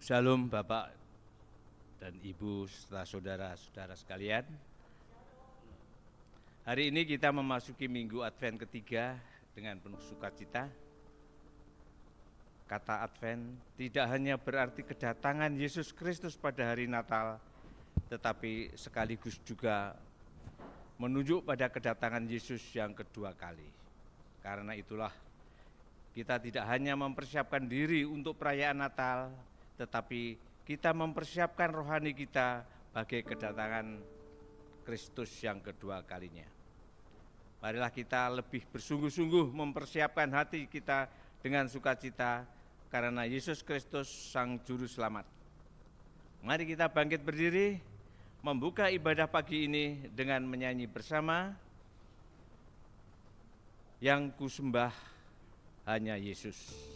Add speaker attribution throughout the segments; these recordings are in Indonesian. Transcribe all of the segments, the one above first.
Speaker 1: Shalom Bapak dan Ibu serta saudara-saudara sekalian. Hari ini kita memasuki minggu Advent ketiga dengan penuh sukacita. Kata Advent tidak hanya berarti kedatangan Yesus Kristus pada hari Natal, tetapi sekaligus juga menunjuk pada kedatangan Yesus yang kedua kali. Karena itulah kita tidak hanya mempersiapkan diri untuk perayaan Natal, tetapi kita mempersiapkan rohani kita bagi kedatangan Kristus yang kedua kalinya. Marilah kita lebih bersungguh-sungguh mempersiapkan hati kita dengan sukacita karena Yesus Kristus Sang Juru Selamat. Mari kita bangkit berdiri, membuka ibadah pagi ini dengan menyanyi bersama, Yang Kusembah Hanya Yesus.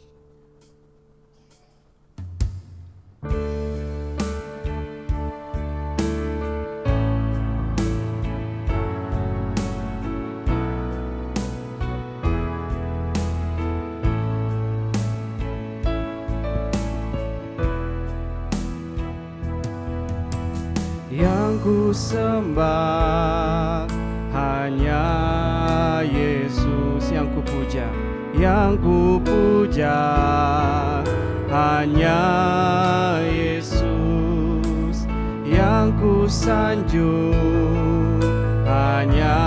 Speaker 2: Yang ku sembah hanya Yesus, yang ku puja, yang ku puja hanya Yesus, yang ku sanjung hanya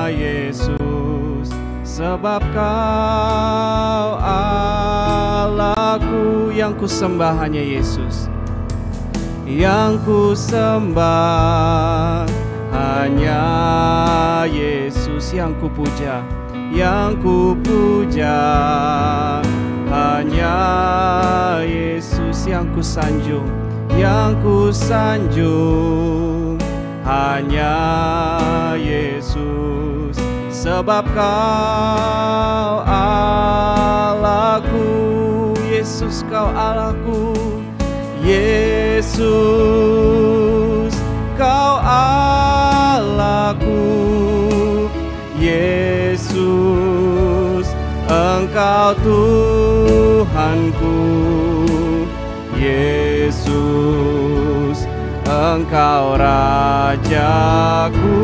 Speaker 2: Yesus, sebab Kau Allahku. Yang ku sembah hanya Yesus, yang ku sembah hanya Yesus, yang ku puja, yang ku puja hanya Yesus, yang ku sanjung hanya Yesus, sebab Kau Allahku. Yesus, Kau Allahku. Yesus, Kau Allahku. Yesus, Engkau Tuhanku. Yesus, Engkau Rajaku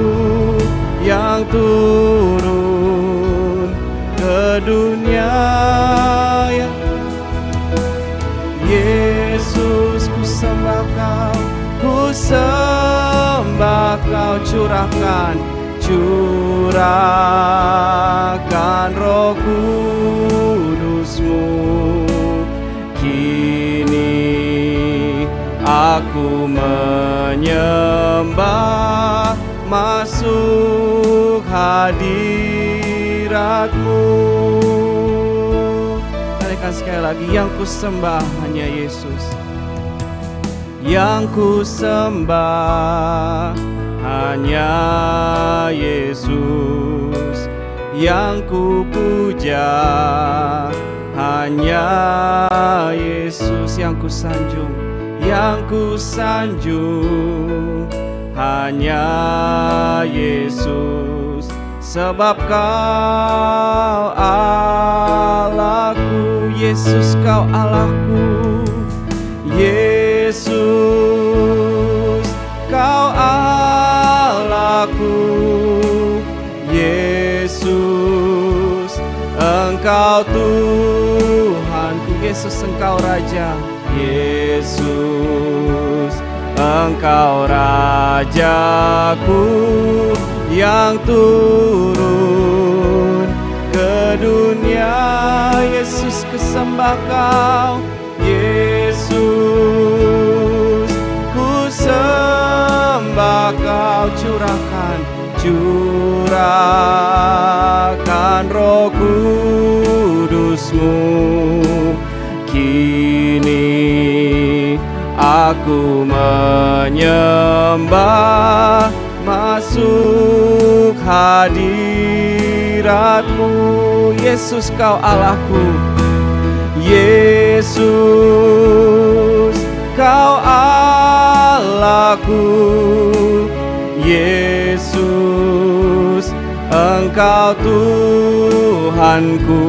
Speaker 2: yang turun ke dunia. Yesus, ku sembah Kau, ku sembah Kau. Curahkan Roh Kudus-Mu. Kini aku menyembah, masuk hadirat-Mu. Katakan sekali lagi, yang ku sembah hanya Yesus, yang ku sembah hanya Yesus, yang ku puja hanya Yesus, yang ku sanjung hanya Yesus, sebab Kau Allahku. Yesus, Kau Allahku. Yesus, Kau Allahku. Yesus, Engkau Tuhanku. Yesus, Engkau Raja. Yesus, Engkau Rajaku yang turun ke dunia. Yesus, kusembah Kau. Yesus, ku sembah Kau. Curahkan Roh Kudus-Mu. Kini aku menyembah, masuk hadirat-Mu. Yesus, Kau Allahku. Yesus, Kau Allahku. Yesus, Engkau Tuhanku.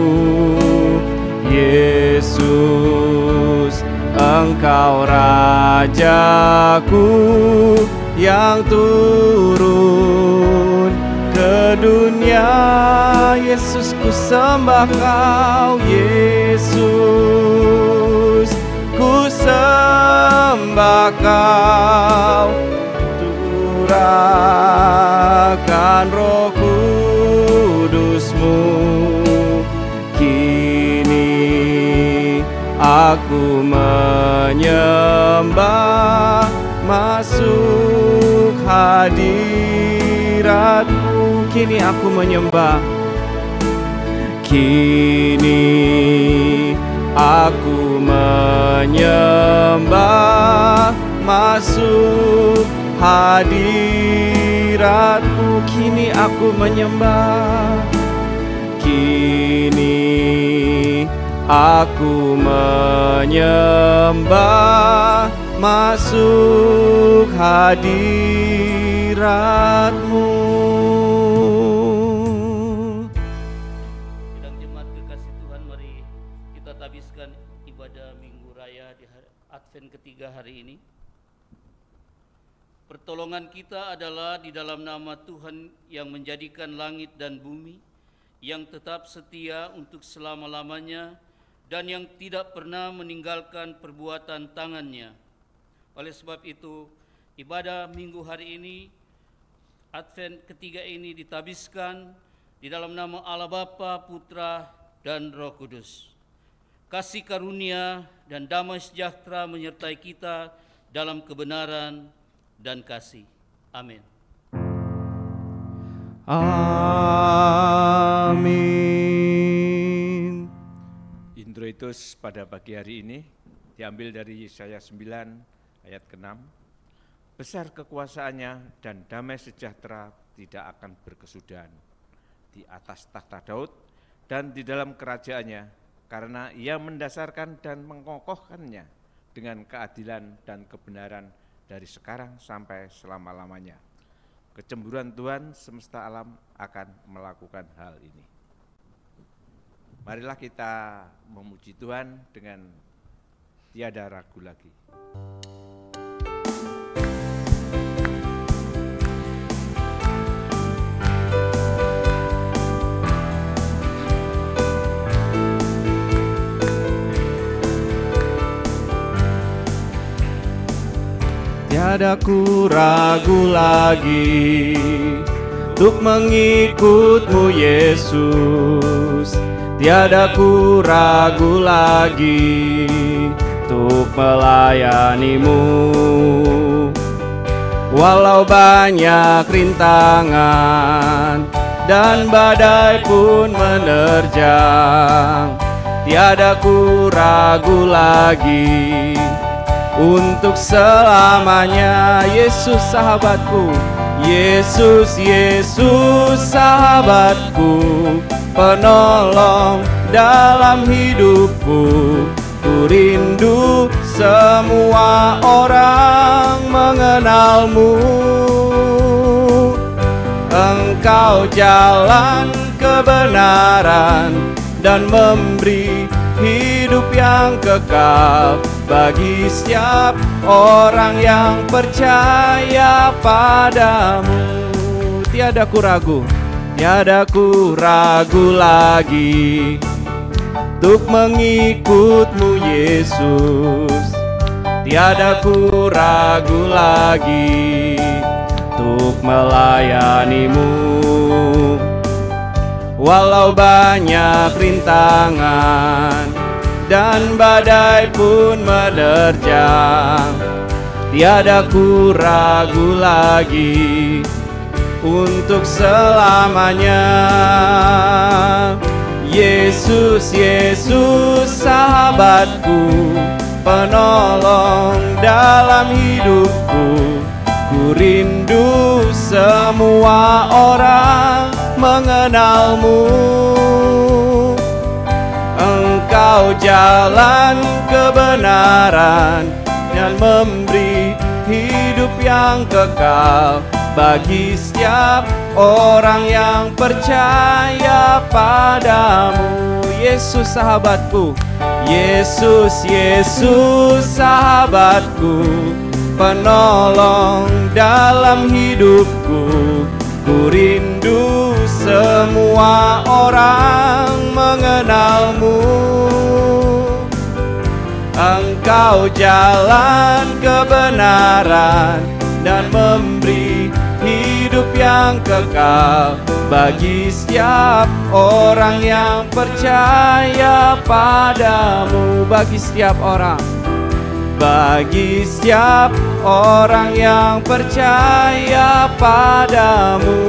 Speaker 2: Yesus, Engkau Rajaku yang turun ke dunia. Yesus, ku sembah Kau, Yesus, ku sembah Kau. Curahkan Roh Kudus-Mu, kini aku menyembah, masuk hadirat-Mu. Kini aku menyembah, kini aku menyembah, masuk hadirat-Mu. Kini aku menyembah, kini aku menyembah, masuk hadirat-Mu.
Speaker 3: Sidang jemaat kekasih Tuhan, mari kita tabiskan ibadah Minggu Raya di Advent ketiga hari ini. Pertolongan kita adalah di dalam nama Tuhan yang menjadikan langit dan bumi, yang tetap setia untuk selama-lamanya dan yang tidak pernah meninggalkan perbuatan tangannya. Oleh sebab itu, ibadah Minggu hari ini, Advent ketiga ini ditabiskan di dalam nama Allah Bapa, Putra, dan Roh Kudus. Kasih karunia dan damai sejahtera menyertai kita dalam kebenaran dan kasih. Amin.
Speaker 2: Amin.
Speaker 1: Introitus pada pagi hari ini diambil dari Yesaya 9 ayat ke-6. Besar kekuasaannya dan damai sejahtera tidak akan berkesudahan di atas tahta Daud dan di dalam kerajaannya, karena ia mendasarkan dan mengokohkannya dengan keadilan dan kebenaran dari sekarang sampai selama-lamanya. Kecemburuan Tuhan semesta alam akan melakukan hal ini. Marilah kita memuji Tuhan dengan tiada ragu lagi.
Speaker 2: Tiada ku ragu lagi untuk mengikut-Mu Yesus. Tiada ku ragu lagi untuk melayani-Mu. Walau banyak rintangan dan badai pun menerjang, tiada ku ragu lagi untuk selamanya. Yesus sahabatku, Yesus, Yesus sahabatku, penolong dalam hidupku. Ku rindu semua orang mengenal-Mu. Engkau jalan kebenaran dan memberi hidup yang kekal bagi setiap orang yang percaya padamu. Tiada ku ragu lagi untuk mengikut-Mu Yesus. Tiada ku ragu lagi untuk melayani-Mu. Walau banyak rintangan dan badai pun menerjang, tiada ku ragu lagi untuk selamanya. Yesus, Yesus sahabatku, penolong dalam hidupku. Ku rindu semua orang mengenal-Mu. Engkau jalan kebenaran dan memberi hidup yang kekal bagi setiap orang yang percaya padamu. Yesus sahabatku, Yesus, Yesus sahabatku, penolong dalam hidupku. Ku rindu semua orang mengenalmu. Engkau jalan kebenaran dan memberi hidup yang kekal bagi setiap orang yang percaya padamu. Bagi setiap orang, bagi setiap orang yang percaya padamu,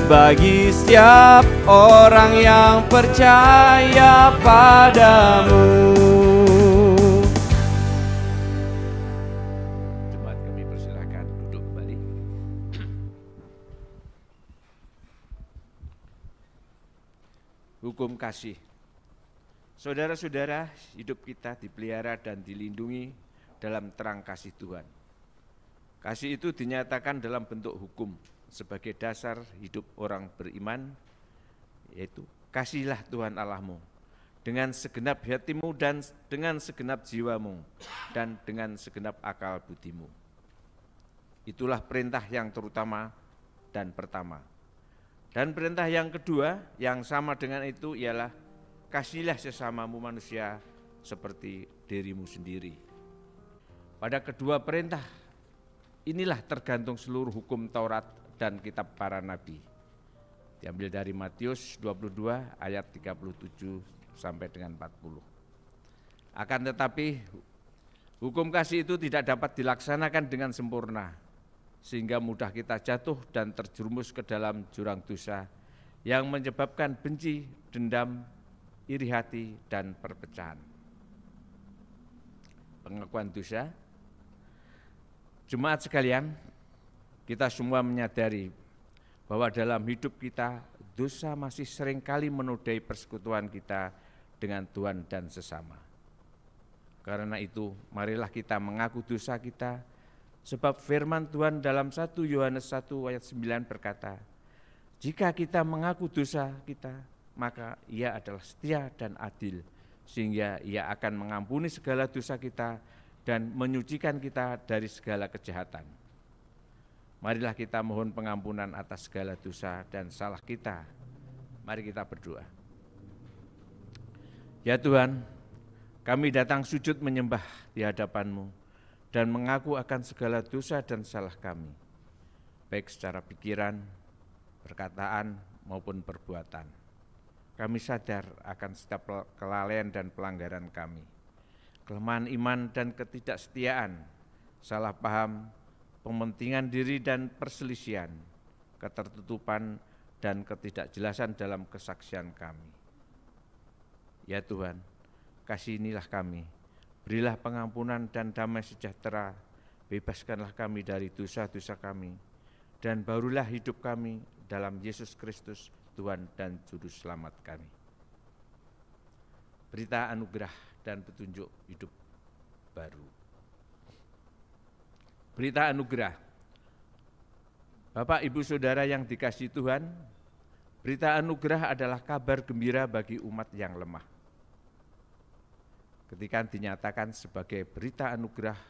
Speaker 2: bagi setiap orang yang percaya padamu.
Speaker 1: Jemaat, kami persilakan duduk kembali. Hukum kasih. Saudara-saudara, hidup kita dipelihara dan dilindungi dalam terang kasih Tuhan. Kasih itu dinyatakan dalam bentuk hukum sebagai dasar hidup orang beriman, yaitu kasihilah Tuhan Allahmu dengan segenap hatimu dan dengan segenap jiwamu dan dengan segenap akal budimu. Itulah perintah yang terutama dan pertama. Dan perintah yang kedua yang sama dengan itu ialah kasihilah sesamamu manusia seperti dirimu sendiri. Pada kedua perintah inilah tergantung seluruh hukum Taurat dan kitab para nabi. Diambil dari Matius 22 ayat 37 sampai dengan 40. Akan tetapi hukum kasih itu tidak dapat dilaksanakan dengan sempurna, sehingga mudah kita jatuh dan terjerumus ke dalam jurang dosa yang menyebabkan benci, dendam, iri hati, dan perpecahan. Pengakuan dosa. Jemaat sekalian, kita semua menyadari bahwa dalam hidup kita dosa masih seringkali menodai persekutuan kita dengan Tuhan dan sesama. Karena itu, marilah kita mengaku dosa kita, sebab firman Tuhan dalam 1 Yohanes 1 ayat 9 berkata, jika kita mengaku dosa kita, maka Ia adalah setia dan adil, sehingga Ia akan mengampuni segala dosa kita dan menyucikan kita dari segala kejahatan. Marilah kita mohon pengampunan atas segala dosa dan salah kita. Mari kita berdoa. Ya Tuhan, kami datang sujud menyembah di hadapan-Mu dan mengaku akan segala dosa dan salah kami, baik secara pikiran, perkataan, maupun perbuatan. Kami sadar akan setiap kelalaian dan pelanggaran kami, kelemahan iman dan ketidaksetiaan, salah paham, pementingan diri dan perselisihan, ketertutupan dan ketidakjelasan dalam kesaksian kami. Ya Tuhan, kasihanilah kami, berilah pengampunan dan damai sejahtera, bebaskanlah kami dari dosa-dosa kami, dan barulah hidup kami dalam Yesus Kristus, Tuhan dan Juru Selamat kami. Berita anugerah dan petunjuk hidup baru. Berita anugerah. Bapak, Ibu, Saudara yang dikasihi Tuhan, berita anugerah adalah kabar gembira bagi umat yang lemah. Ketika dinyatakan sebagai berita anugerah,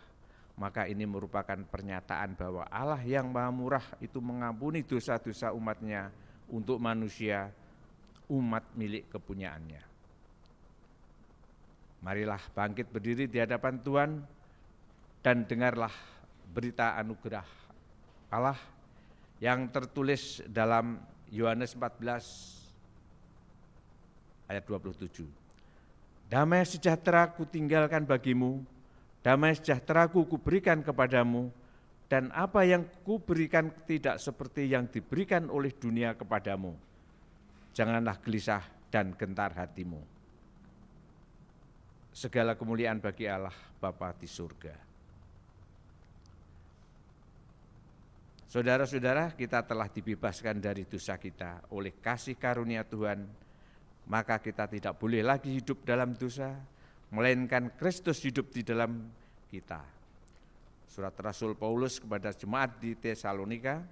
Speaker 1: maka ini merupakan pernyataan bahwa Allah yang Maha Murah itu mengampuni dosa-dosa umatnya untuk manusia, umat milik kepunyaannya. Marilah bangkit berdiri di hadapan Tuhan dan dengarlah berita anugerah Allah yang tertulis dalam Yohanes 14 ayat 27. Damai sejahtera kutinggalkan bagimu, damai sejahtera kuberikan kepadamu, dan apa yang kuberikan tidak seperti yang diberikan oleh dunia kepadamu. Janganlah gelisah dan gentar hatimu. Segala kemuliaan bagi Allah Bapa di surga. Saudara-saudara, kita telah dibebaskan dari dosa kita oleh kasih karunia Tuhan, maka kita tidak boleh lagi hidup dalam dosa, melainkan Kristus hidup di dalam kita. Surat Rasul Paulus kepada jemaat di Tesalonika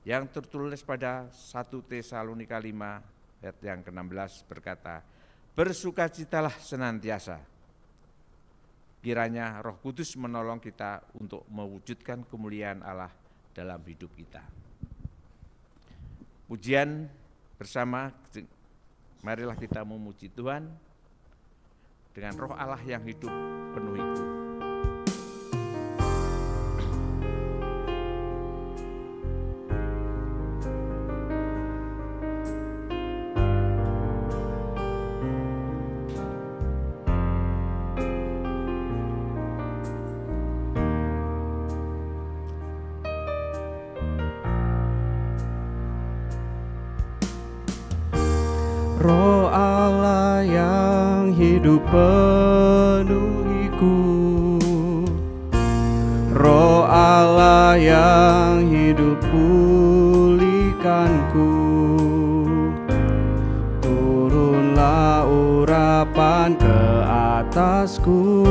Speaker 1: yang tertulis pada 1 Tesalonika 5 ayat yang ke-16 berkata, bersukacitalah senantiasa. Kiranya Roh Kudus menolong kita untuk mewujudkan kemuliaan Allah dalam hidup kita. Pujian bersama, marilah kita memuji Tuhan dengan Roh Allah yang hidup penuhiku.
Speaker 2: Roh Allah yang hidup penuhiku, Roh Allah yang hidup pulihkanku. Turunlah urapan ke atasku,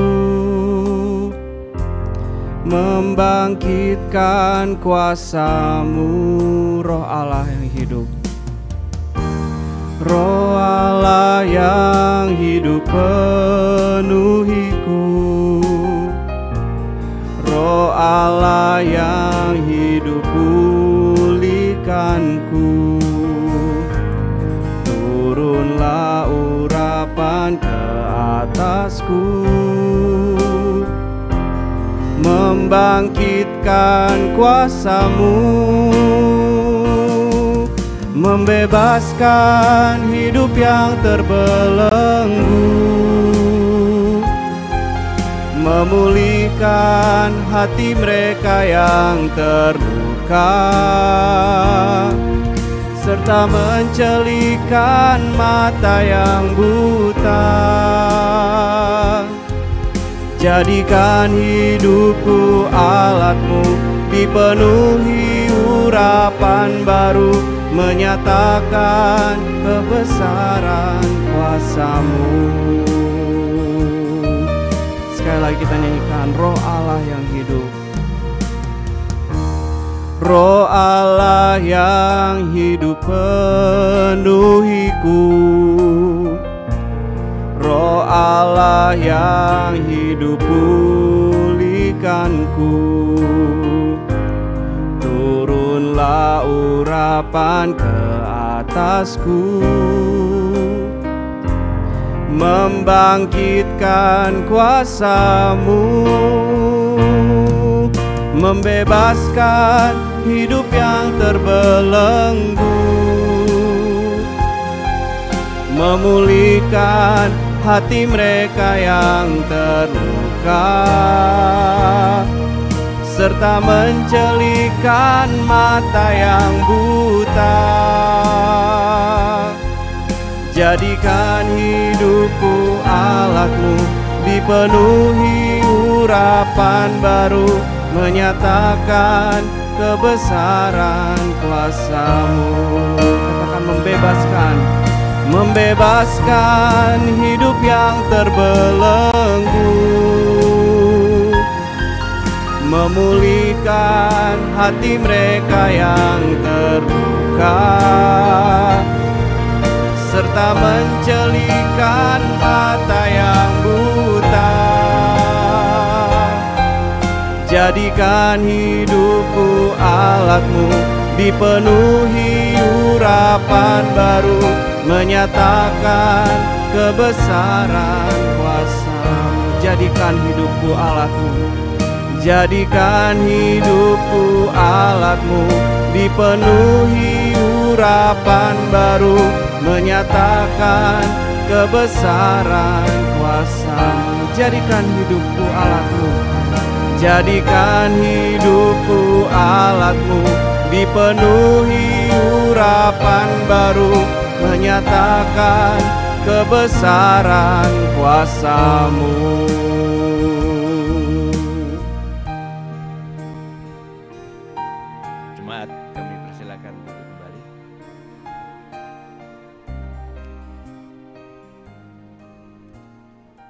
Speaker 2: membangkitkan kuasa-Mu, Roh Allah yang hidup. Roh Allah yang hidup penuhiku, Roh Allah yang hidup pulihkanku. Turunlah urapan ke atasku, membangkitkan kuasa-Mu, membebaskan hidup yang terbelenggu, memulihkan hati mereka yang terluka, serta mencelikan mata yang buta. Jadikan hidupku alat-Mu, dipenuhi urapan baru, menyatakan kebesaran kuasa-Mu. Sekali lagi kita nyanyikan Roh Allah yang hidup. Roh Allah yang hidup penuhiku, Roh Allah yang hidup pulihkanku. Turunlah urapan ke atasku, membangkitkan kuasa-Mu, membebaskan hidup yang terbelenggu, memulihkan hati mereka yang terluka, serta mencelikan mata yang buta. Jadikan hidupku alat-Mu, dipenuhi urapan baru, menyatakan kebesaran kuasa-Mu. Katakan membebaskan, membebaskan hidup yang terbelenggu, memulihkan hati mereka yang terluka, serta mencelikan mata yang buta. Jadikan hidupku alat-Mu, dipenuhi urapan baru, menyatakan kebesaran kuasa-Mu. Jadikan hidupku alat-Mu, jadikan hidupku alat-Mu, dipenuhi urapan baru, menyatakan kebesaran kuasa-Mu. Jadikan hidupku alat-Mu, jadikan hidupku alat-Mu, dipenuhi urapan baru, menyatakan kebesaran kuasa-Mu.
Speaker 1: Jemaat, kami persilakan untuk kembali.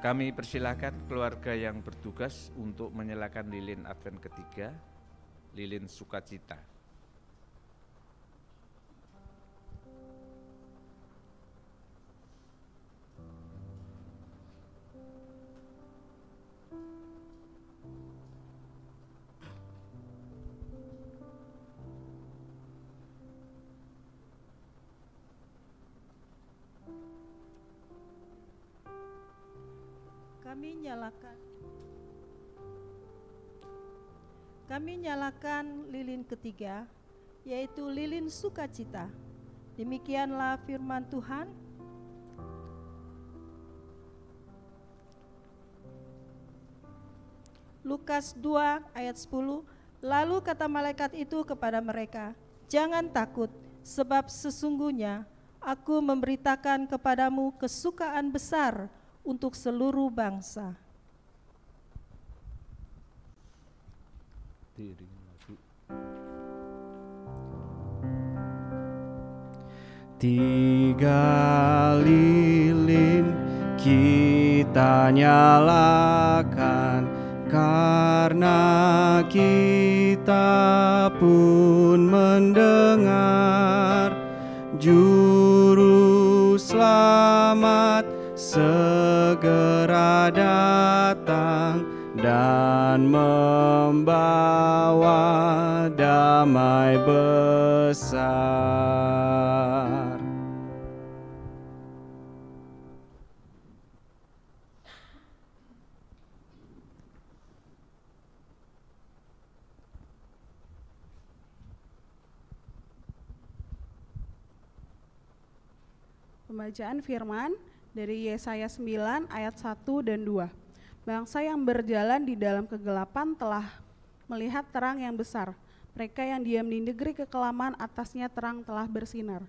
Speaker 1: Kami persilakan keluarga yang bertugas untuk menyalakan lilin Advent ketiga, lilin sukacita.
Speaker 4: Kami nyalakan lilin ketiga, yaitu lilin sukacita. Demikianlah firman Tuhan. Lukas 2 ayat 10. Lalu kata malaikat itu kepada mereka, "Jangan takut, sebab sesungguhnya aku memberitakan kepadamu kesukaan besar untuk seluruh bangsa."
Speaker 2: Tiga lilin kita nyalakan, karena kita pun mendengar juru selamat segera datang dan membawa damai besar.
Speaker 5: Pembacaan firman dari Yesaya 9 ayat 1 dan 2. Bangsa yang berjalan di dalam kegelapan telah melihat terang yang besar. Mereka yang diam di negeri kekelaman, atasnya terang telah bersinar.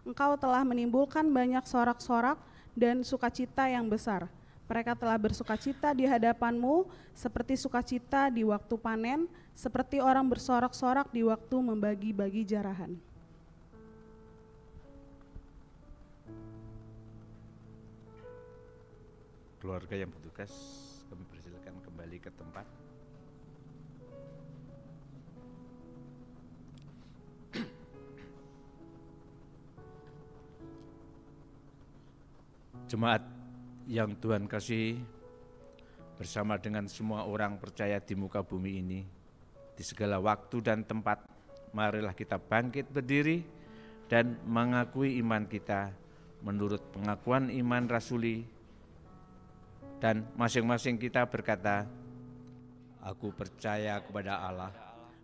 Speaker 5: Engkau telah menimbulkan banyak sorak-sorak dan sukacita yang besar. Mereka telah bersukacita di hadapanmu seperti sukacita di waktu panen, seperti orang bersorak-sorak di waktu membagi-bagi jarahan.
Speaker 1: Keluarga yang bertugas, kami persilakan kembali ke tempat. Jemaat yang Tuhan kasih, bersama dengan semua orang percaya di muka bumi ini, di segala waktu dan tempat, marilah kita bangkit berdiri dan mengakui iman kita menurut pengakuan iman rasuli. Dan masing-masing kita berkata, "Aku percaya kepada Allah,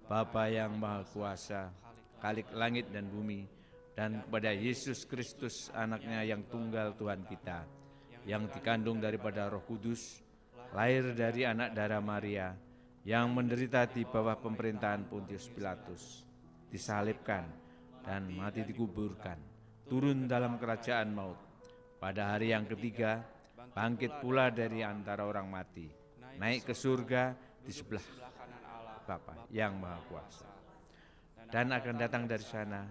Speaker 1: Bapa yang Maha Kuasa, Khalik langit dan bumi, dan kepada Yesus Kristus, anaknya yang tunggal Tuhan kita, yang dikandung daripada Roh Kudus, lahir dari anak darah Maria, yang menderita di bawah pemerintahan Pontius Pilatus, disalibkan dan mati dikuburkan, turun dalam kerajaan maut. Pada hari yang ketiga, bangkit pula dari antara orang mati, naik ke surga di sebelah kanan Allah Bapa yang Maha Kuasa, dan akan datang dari sana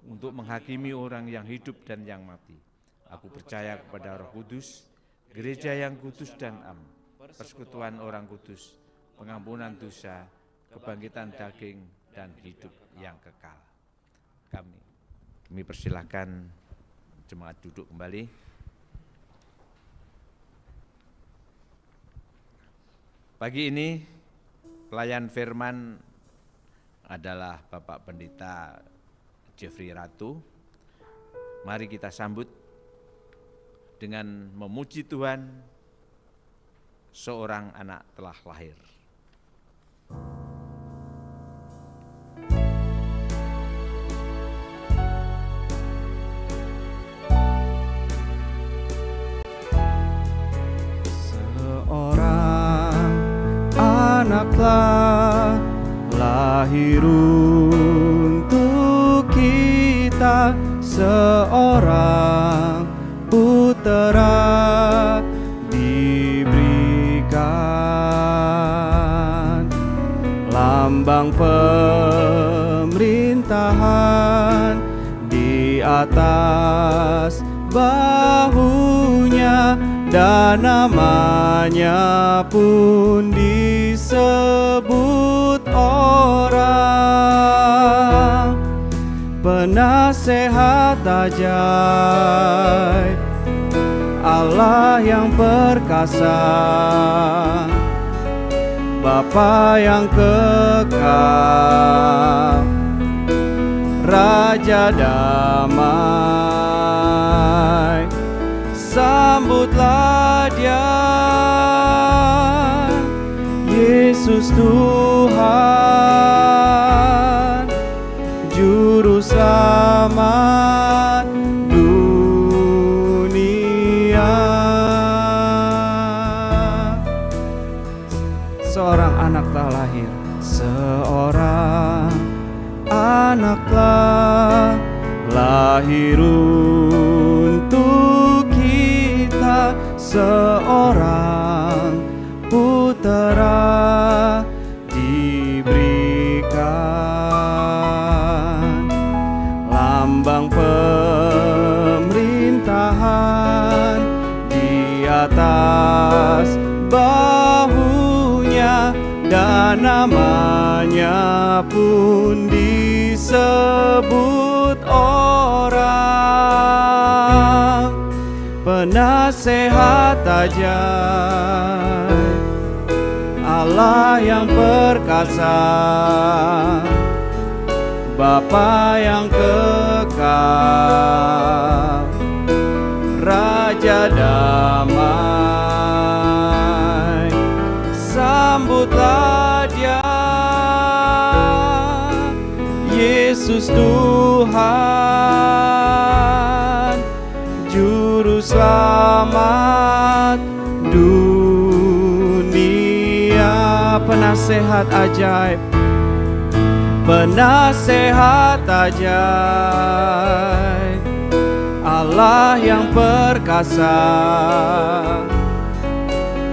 Speaker 1: untuk menghakimi orang yang hidup dan yang mati. Aku percaya kepada Roh Kudus, gereja yang kudus dan am, persekutuan orang kudus, pengampunan dosa, kebangkitan daging, dan hidup yang kekal." Kami persilahkan jemaat duduk kembali. Pagi ini pelayan firman adalah Bapak Pendeta Jeffrey Ratu. Mari kita sambut dengan memuji Tuhan, seorang anak telah lahir.
Speaker 2: Anaklah lahir untuk kita, seorang putera diberikan, lambang pemerintahan di atas bahunya, dan namanya pun disebut orang penasehat ajaib, Allah yang perkasa, Bapa yang kekal, Raja damai. damai.
Speaker 6: 「
Speaker 2: Sambutlah dia Yesus Tuhan, Juru Selamat dunia. Seorang anak telah lahir, seorang anak telah lahir untuk kita, seorang putera diberikan, lambang pemerintahan di atas bahunya, dan namanya pun disebut orang penasehat ajaib, Allah yang perkasa, Bapa yang kekal, Raja damai. Sambutlah Dia, Yesus Tuhan, Juru Selamat dunia. Penasehat ajaib, penasehat ajaib, Allah yang perkasa,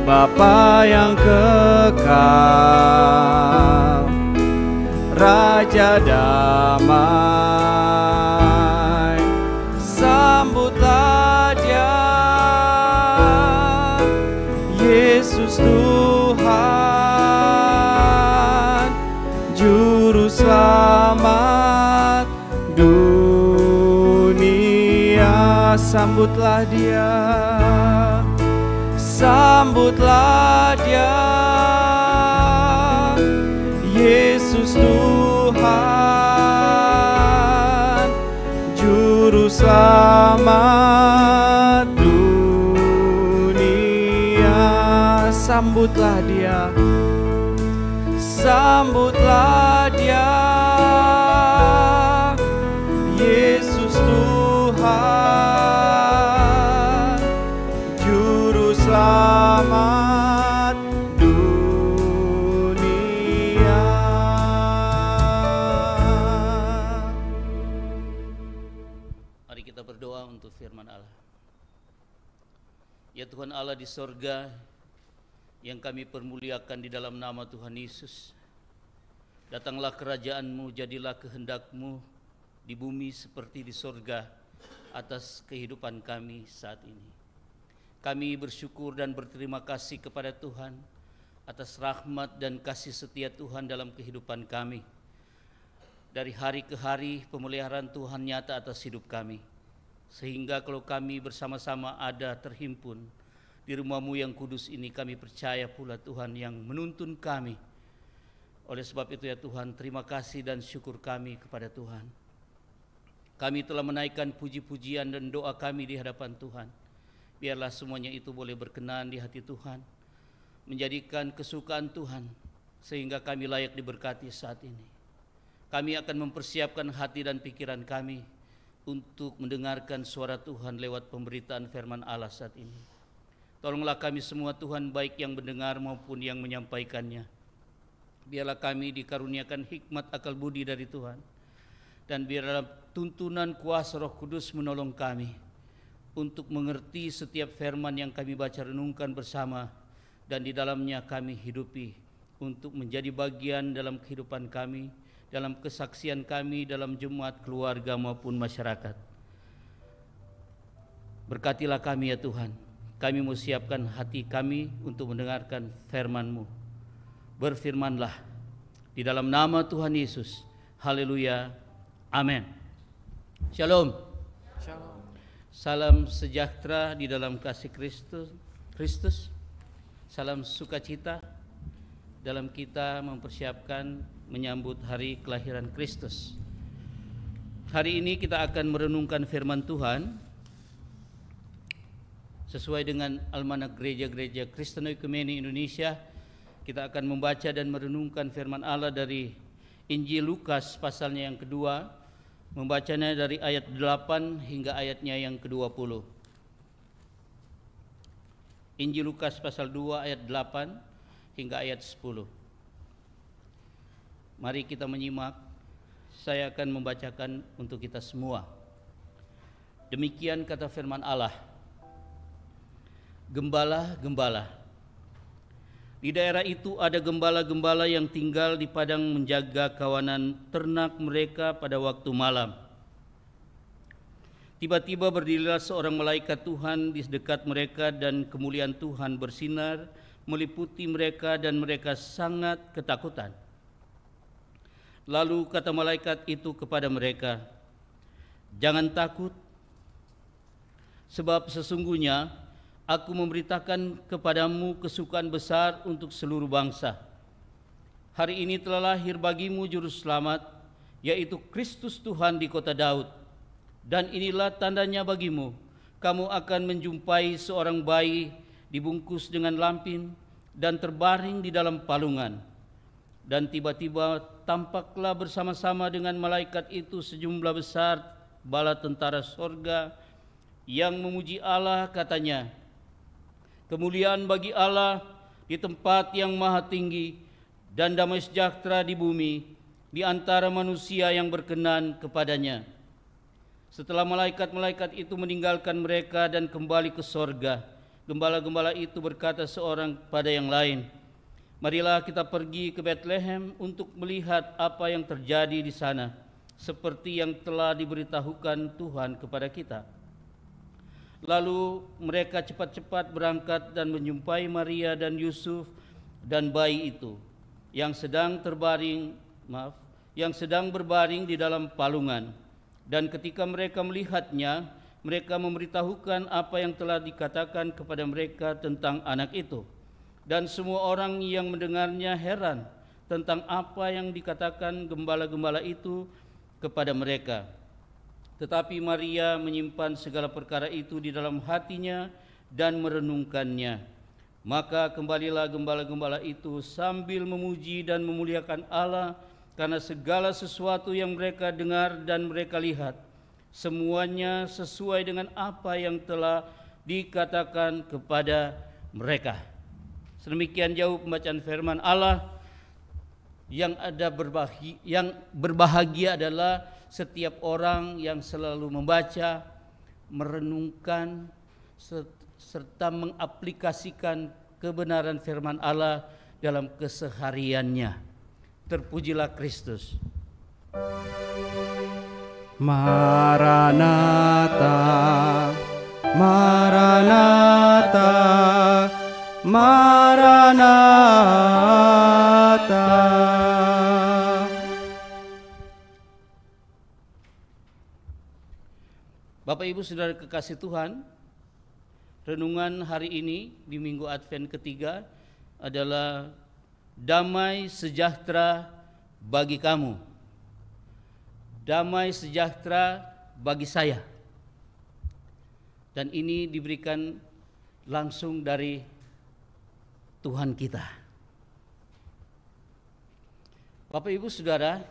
Speaker 2: Bapa yang kekal, Raja damai. Sambutlah Dia, Yesus Tuhan, Juru Selamat dunia. Sambutlah Dia, sambutlah Dia, Yesus Tuhan, Juru Selamat dunia. Sambutlah Dia, sambutlah Dia, Yesus Tuhan, Juru Selamat dunia.
Speaker 3: Mari kita berdoa untuk firman Allah. Ya Tuhan Allah di sorga, yang kami permuliakan di dalam nama Tuhan Yesus, datanglah kerajaan-Mu, jadilah kehendak-Mu di bumi seperti di sorga atas kehidupan kami saat ini. Kami bersyukur dan berterima kasih kepada Tuhan atas rahmat dan kasih setia Tuhan dalam kehidupan kami. Dari hari ke hari pemeliharaan Tuhan nyata atas hidup kami, sehingga kalau kami bersama-sama ada terhimpun di rumah-Mu yang kudus ini, kami percaya pula Tuhan yang menuntun kami. Oleh sebab itu ya Tuhan, terima kasih dan syukur kami kepada Tuhan. Kami telah menaikkan puji-pujian dan doa kami di hadapan Tuhan. Biarlah semuanya itu boleh berkenan di hati Tuhan, menjadikan kesukaan Tuhan, sehingga kami layak diberkati saat ini. Kami akan mempersiapkan hati dan pikiran kami untuk mendengarkan suara Tuhan lewat pemberitaan firman Allah saat ini. Tolonglah kami semua Tuhan, baik yang mendengar maupun yang menyampaikannya. Biarlah kami dikaruniakan hikmat akal budi dari Tuhan, dan biarlah tuntunan kuasa Roh Kudus menolong kami untuk mengerti setiap firman yang kami baca renungkan bersama, dan di dalamnya kami hidupi untuk menjadi bagian dalam kehidupan kami, dalam kesaksian kami, dalam jemaat, keluarga maupun masyarakat. Berkatilah kami ya Tuhan. Kami mau siapkan hati kami untuk mendengarkan firman-Mu. Berfirmanlah di dalam nama Tuhan Yesus. Haleluya. Amin. Shalom.
Speaker 2: Shalom.
Speaker 3: Salam sejahtera di dalam kasih Kristus. Salam sukacita dalam kita mempersiapkan menyambut hari kelahiran Kristus. Hari ini kita akan merenungkan firman Tuhan sesuai dengan Almanak Gereja-Gereja Kristen Ekumene Indonesia. Kita akan membaca dan merenungkan firman Allah dari Injil Lukas pasalnya yang kedua, membacanya dari ayat 8 hingga ayatnya yang ke-20. Injil Lukas pasal 2 ayat 8 hingga ayat 10. Mari kita menyimak, saya akan membacakan untuk kita semua. Demikian kata firman Allah. Gembala-gembala. Di daerah itu ada gembala-gembala yang tinggal di padang menjaga kawanan ternak mereka pada waktu malam. Tiba-tiba berdirilah seorang malaikat Tuhan di dekat mereka dan kemuliaan Tuhan bersinar meliputi mereka dan mereka sangat ketakutan. Lalu kata malaikat itu kepada mereka, "Jangan takut, sebab sesungguhnya Aku memberitakan kepadamu kesukaan besar untuk seluruh bangsa. Hari ini telah lahir bagimu juru selamat, yaitu Kristus Tuhan di kota Daud. Dan inilah tandanya bagimu, kamu akan menjumpai seorang bayi dibungkus dengan lampin dan terbaring di dalam palungan." Dan tiba-tiba tampaklah bersama-sama dengan malaikat itu sejumlah besar bala tentara sorga yang memuji Allah, katanya, "Kemuliaan bagi Allah di tempat yang maha tinggi dan damai sejahtera di bumi di antara manusia yang berkenan kepadanya." Setelah malaikat-malaikat itu meninggalkan mereka dan kembali ke sorga, gembala-gembala itu berkata seorang pada yang lain, "Marilah kita pergi ke Bethlehem untuk melihat apa yang terjadi di sana, seperti yang telah diberitahukan Tuhan kepada kita." Lalu mereka cepat-cepat berangkat dan menjumpai Maria dan Yusuf dan bayi itu yang sedang berbaring di dalam palungan. Dan ketika mereka melihatnya, mereka memberitahukan apa yang telah dikatakan kepada mereka tentang anak itu. Dan semua orang yang mendengarnya heran tentang apa yang dikatakan gembala-gembala itu kepada mereka. Tetapi Maria menyimpan segala perkara itu di dalam hatinya dan merenungkannya. Maka kembalilah gembala-gembala itu sambil memuji dan memuliakan Allah karena segala sesuatu yang mereka dengar dan mereka lihat, semuanya sesuai dengan apa yang telah dikatakan kepada mereka. Sedemikian jauh pembacaan firman Allah. Yang berbahagia adalah setiap orang yang selalu membaca, merenungkan, serta mengaplikasikan kebenaran firman Allah dalam kesehariannya. Terpujilah Kristus.
Speaker 2: Maranatha, Maranatha, Maranatha.
Speaker 3: Bapak Ibu Saudara kekasih Tuhan, renungan hari ini di Minggu Advent ketiga adalah damai sejahtera bagi kamu. Damai sejahtera bagi saya. Dan ini diberikan langsung dari Tuhan kita. Bapak Ibu Saudara,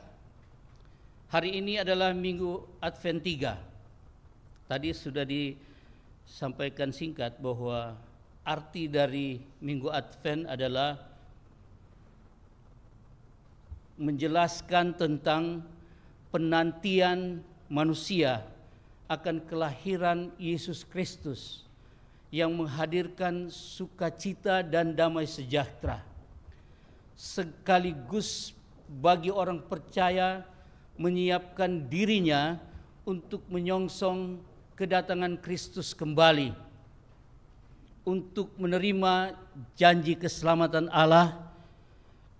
Speaker 3: hari ini adalah Minggu Advent 3. Tadi sudah disampaikan singkat bahwa arti dari Minggu Advent adalah menjelaskan tentang penantian manusia akan kelahiran Yesus Kristus yang menghadirkan sukacita dan damai sejahtera, sekaligus bagi orang percaya menyiapkan dirinya untuk menyongsong kedatangan Kristus kembali, untuk menerima janji keselamatan Allah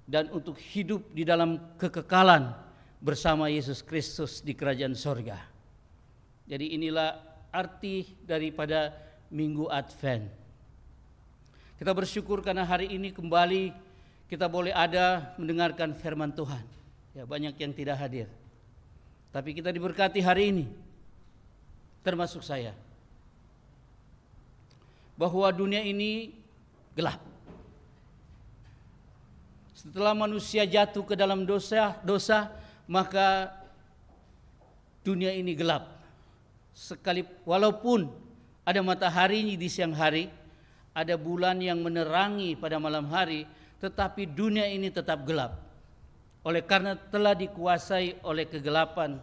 Speaker 3: dan untuk hidup di dalam kekekalan bersama Yesus Kristus di kerajaan sorga. Jadi inilah arti daripada Minggu Advent. Kita bersyukur karena hari ini kembali kita boleh ada mendengarkan firman Tuhan. Ya, banyak yang tidak hadir, tapi kita diberkati hari ini, termasuk saya, bahwa dunia ini gelap. Setelah manusia jatuh ke dalam dosa, maka dunia ini gelap. Walaupun ada matahari di siang hari, ada bulan yang menerangi pada malam hari, tetapi dunia ini tetap gelap. Oleh karena telah dikuasai oleh kegelapan,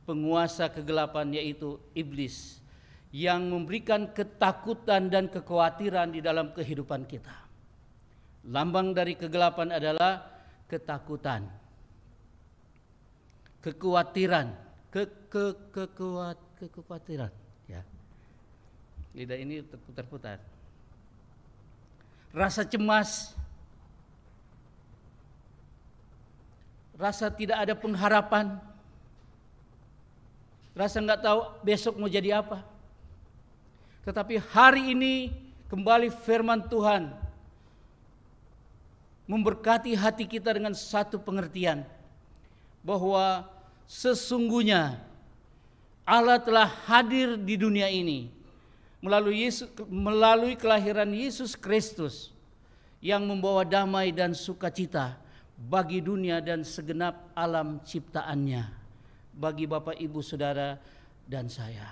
Speaker 3: penguasa kegelapan yaitu iblis, yang memberikan ketakutan dan kekhawatiran di dalam kehidupan kita. Lambang dari kegelapan adalah ketakutan, kekhawatiran, kekhawatiran. Ya, lidah ini terputar-putar. Rasa cemas, rasa tidak ada pengharapan, rasa nggak tahu besok mau jadi apa. Tetapi hari ini kembali firman Tuhan memberkati hati kita dengan satu pengertian, bahwa sesungguhnya Allah telah hadir di dunia ini melalui kelahiran Yesus Kristus yang membawa damai dan sukacita bagi dunia dan segenap alam ciptaannya, bagi Bapak, Ibu, Saudara, dan saya.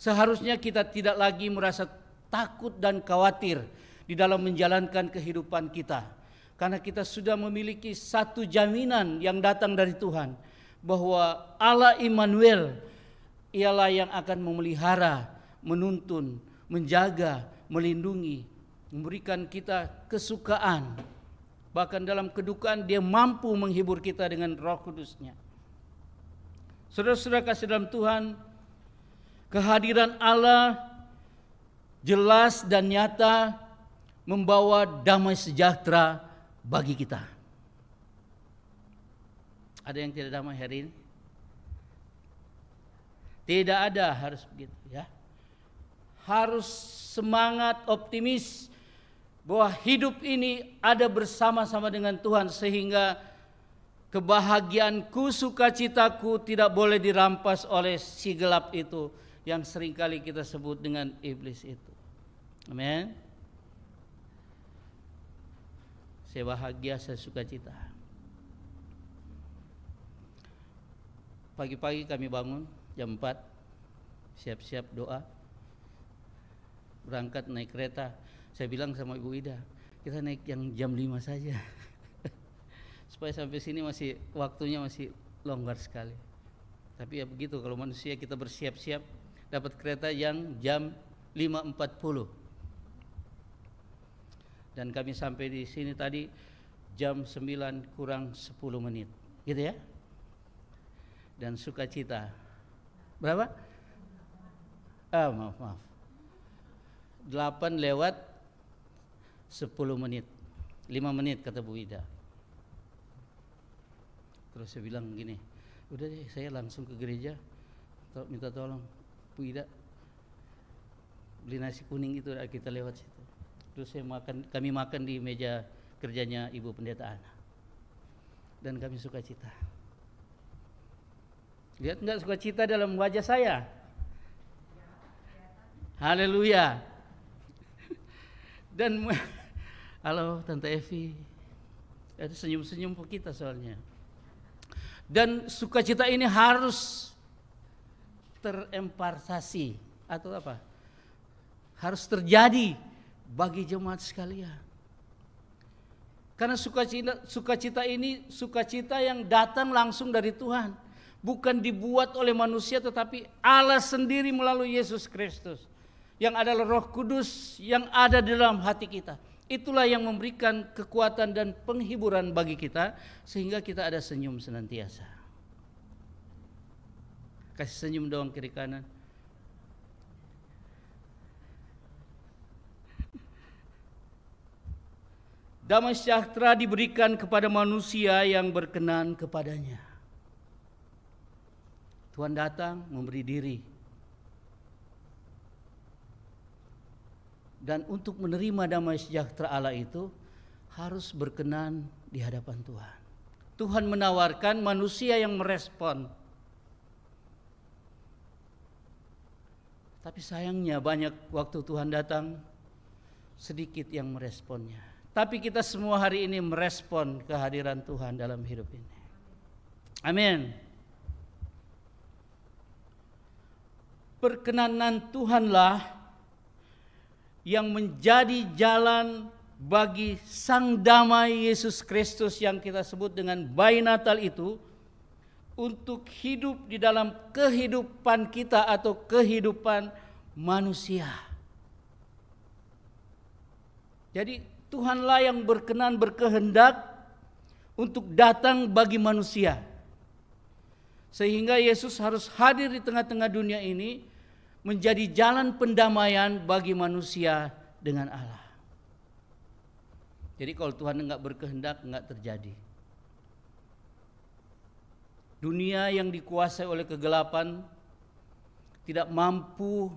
Speaker 3: Seharusnya kita tidak lagi merasa takut dan khawatir di dalam menjalankan kehidupan kita, karena kita sudah memiliki satu jaminan yang datang dari Tuhan, bahwa Allah Immanuel ialah yang akan memelihara, menuntun, menjaga, melindungi, memberikan kita kesukaan. Bahkan dalam kedukaan Dia mampu menghibur kita dengan Roh Kudus-Nya. Saudara-saudara kasih dalam Tuhan, kehadiran Allah jelas dan nyata membawa damai sejahtera bagi kita. Ada yang tidak damai hari ini? Tidak ada, harus begitu ya. Harus semangat, optimis bahwa hidup ini ada bersama-sama dengan Tuhan, sehingga kebahagiaanku, sukacitaku tidak boleh dirampas oleh si gelap itu yang seringkali kita sebut dengan iblis itu. Amin. Saya bahagia, saya sukacita. Pagi-pagi kami bangun jam 4, siap-siap doa, berangkat naik kereta. Saya bilang sama Ibu Ida, kita naik yang jam 5 saja supaya sampai sini masih waktunya masih longgar sekali. Tapi ya begitu, kalau manusia kita bersiap-siap dapat kereta yang jam 5.40. Dan kami sampai di sini tadi jam 9 kurang 10 menit, gitu ya. Dan sukacita berapa? Maaf 8 lewat 10 menit, 5 menit kata Bu Ida. Terus saya bilang gini, udah deh saya langsung ke gereja, minta tolong Bu Ida beli nasi kuning itu, kita lewat situ. Terus kami makan di meja kerjanya Ibu Pendeta Ana, dan kami sukacita. Lihat enggak sukacita dalam wajah saya? Haleluya. Dan halo Tante Evi, ada senyum-senyum po kita soalnya. Dan sukacita ini harus terempartasi atau apa? Harus terjadi bagi jemaat sekalian. Karena sukacita ini sukacita yang datang langsung dari Tuhan, bukan dibuat oleh manusia, tetapi Allah sendiri melalui Yesus Kristus, yang adalah Roh Kudus yang ada di dalam hati kita. Itulah yang memberikan kekuatan dan penghiburan bagi kita, sehingga kita ada senyum senantiasa. Kasih senyum doang kiri kanan. Damai sejahtera diberikan kepada manusia yang berkenan kepadanya. Tuhan datang memberi diri. Dan untuk menerima damai sejahtera Allah itu harus berkenan di hadapan Tuhan. Tuhan menawarkan, manusia yang merespon. Tapi sayangnya banyak waktu Tuhan datang, sedikit yang meresponnya. Tapi kita semua hari ini merespon kehadiran Tuhan dalam hidup ini. Amin. Perkenanan Tuhanlah yang menjadi jalan bagi Sang Damai Yesus Kristus yang kita sebut dengan bayi Natal itu untuk hidup di dalam kehidupan kita atau kehidupan manusia. Jadi Tuhanlah yang berkehendak untuk datang bagi manusia. Sehingga Yesus harus hadir di tengah-tengah dunia ini menjadi jalan pendamaian bagi manusia dengan Allah. Jadi kalau Tuhan enggak berkehendak, enggak terjadi. Dunia yang dikuasai oleh kegelapan tidak mampu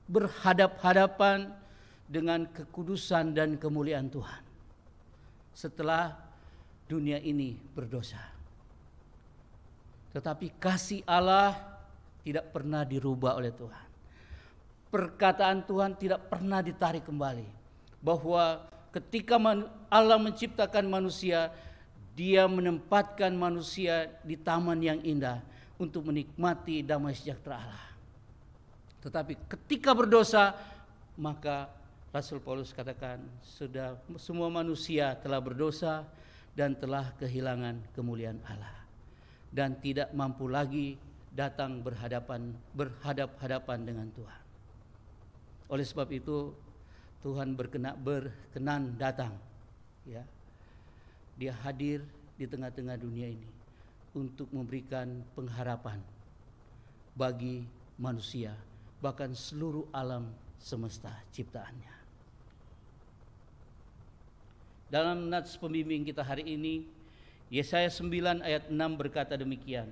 Speaker 3: berhadap-hadapan dengan kekudusan dan kemuliaan Tuhan setelah dunia ini berdosa. Tetapi kasih Allah tidak pernah dirubah oleh Tuhan. Perkataan Tuhan tidak pernah ditarik kembali. Bahwa ketika Allah menciptakan manusia, Dia menempatkan manusia di taman yang indah untuk menikmati damai sejahtera Allah. Tetapi ketika berdosa, maka Rasul Paulus katakan, sudah semua manusia telah berdosa dan telah kehilangan kemuliaan Allah, dan tidak mampu lagi datang berhadap-hadapan dengan Tuhan. Oleh sebab itu Tuhan berkenan datang, ya. Dia hadir di tengah-tengah dunia ini untuk memberikan pengharapan bagi manusia, bahkan seluruh alam semesta ciptaannya. Dalam nats pembimbing kita hari ini, Yesaya 9 ayat 6 berkata demikian.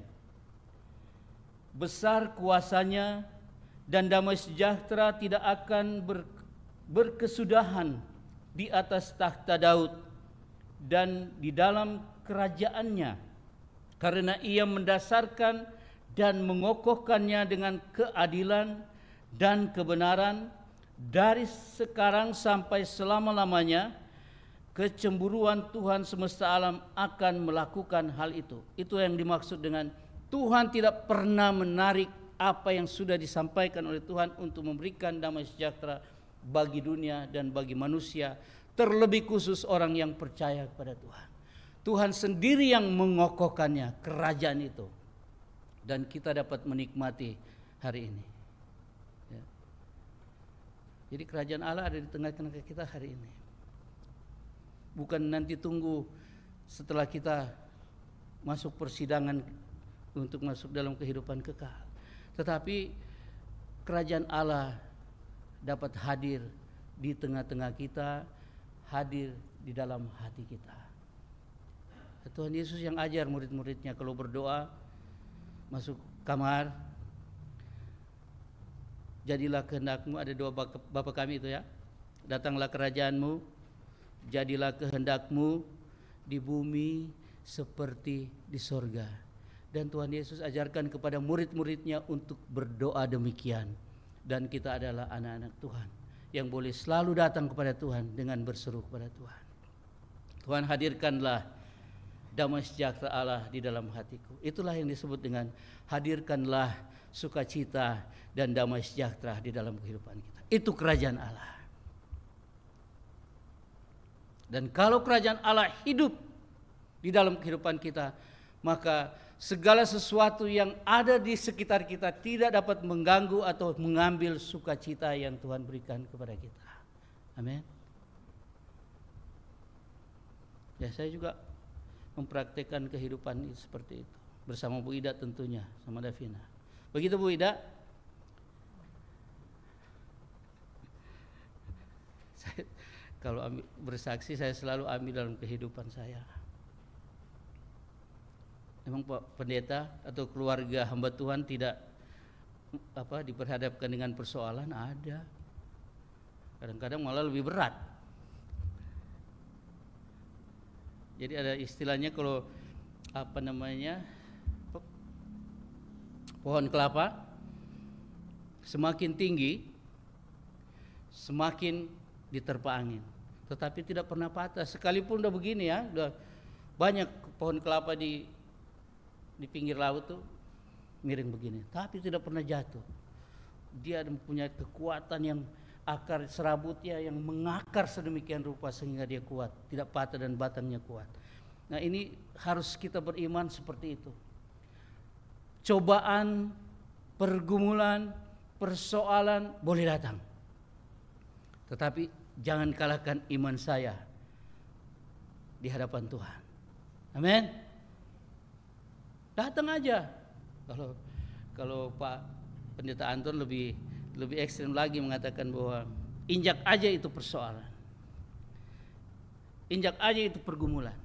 Speaker 3: Besar kuasanya dan damai sejahtera tidak akan berkesudahan di atas takhta Daud dan di dalam kerajaannya, karena ia mendasarkan dan mengokohkannya dengan keadilan dan kebenaran dari sekarang sampai selama-lamanya. Kecemburuan Tuhan semesta alam akan melakukan hal itu. Itu yang dimaksud dengan Tuhan tidak pernah menarik apa yang sudah disampaikan oleh Tuhan untuk memberikan damai sejahtera bagi dunia dan bagi manusia, terlebih khusus orang yang percaya kepada Tuhan. Tuhan sendiri yang mengokohkannya, kerajaan itu, dan kita dapat menikmati hari ini. Ya. Jadi kerajaan Allah ada di tengah-tengah kita hari ini. Bukan nanti tunggu setelah kita masuk persidangan untuk masuk dalam kehidupan kekal. Tetapi kerajaan Allah dapat hadir di tengah-tengah kita, hadir di dalam hati kita. Tuhan Yesus yang ajar murid-muridnya kalau berdoa, masuk kamar, jadilah kehendakmu, ada doa Bapa kami itu ya. Datanglah kerajaanmu, jadilah kehendakmu di bumi seperti di sorga. Dan Tuhan Yesus ajarkan kepada murid-muridnya untuk berdoa demikian. Dan kita adalah anak-anak Tuhan yang boleh selalu datang kepada Tuhan dengan berseru kepada Tuhan. Tuhan, hadirkanlah damai sejahtera Allah di dalam hatiku. Itulah yang disebut dengan hadirkanlah sukacita dan damai sejahtera di dalam kehidupan kita. Itu kerajaan Allah. Dan kalau kerajaan Allah hidup di dalam kehidupan kita, maka segala sesuatu yang ada di sekitar kita tidak dapat mengganggu atau mengambil sukacita yang Tuhan berikan kepada kita. Amin. Ya, saya juga mempraktikkan kehidupan seperti itu bersama Bu Ida tentunya, sama Davina. Begitu Bu Ida? Kalau bersaksi saya selalu ambil dalam kehidupan saya. Memang Pak Pendeta atau keluarga hamba Tuhan tidak diperhadapkan dengan persoalan, ada. Kadang-kadang malah lebih berat. Jadi ada istilahnya kalau pohon kelapa semakin tinggi semakin diterpa angin. tetapi tidak pernah patah. Sekalipun udah begini ya, udah banyak pohon kelapa di pinggir laut tuh miring begini, tapi tidak pernah jatuh. Dia mempunyai kekuatan yang akar serabutnya yang mengakar sedemikian rupa sehingga dia kuat, tidak patah dan batangnya kuat. Nah, ini harus kita beriman seperti itu. Cobaan, pergumulan, persoalan boleh datang, tetapi jangan kalahkan iman saya di hadapan Tuhan. Amin. Datang aja. Kalau Pak Pendeta Anton lebih ekstrem lagi mengatakan bahwa injak aja itu persoalan, injak aja itu pergumulan.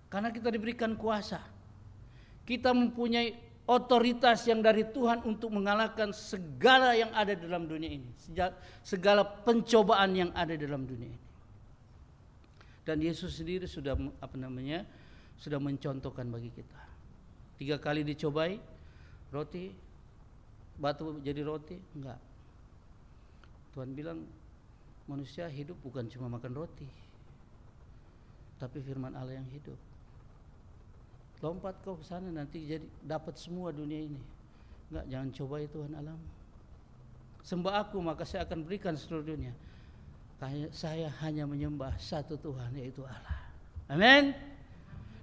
Speaker 3: Karena kita diberikan kuasa, kita mempunyai otoritas yang dari Tuhan untuk mengalahkan segala yang ada dalam dunia ini, segala pencobaan yang ada dalam dunia ini. Dan Yesus sendiri sudah mencontohkan bagi kita. 3 kali dicobai, roti, batu jadi roti, enggak. Tuhan bilang manusia hidup bukan cuma makan roti, tapi firman Allah yang hidup. Lompat kau ke sana nanti jadi dapat semua dunia ini. Enggak, jangan cobai Tuhan Allahmu. Sembah aku maka saya akan berikan seluruh dunia. Saya hanya menyembah satu Tuhan, yaitu Allah. Amin.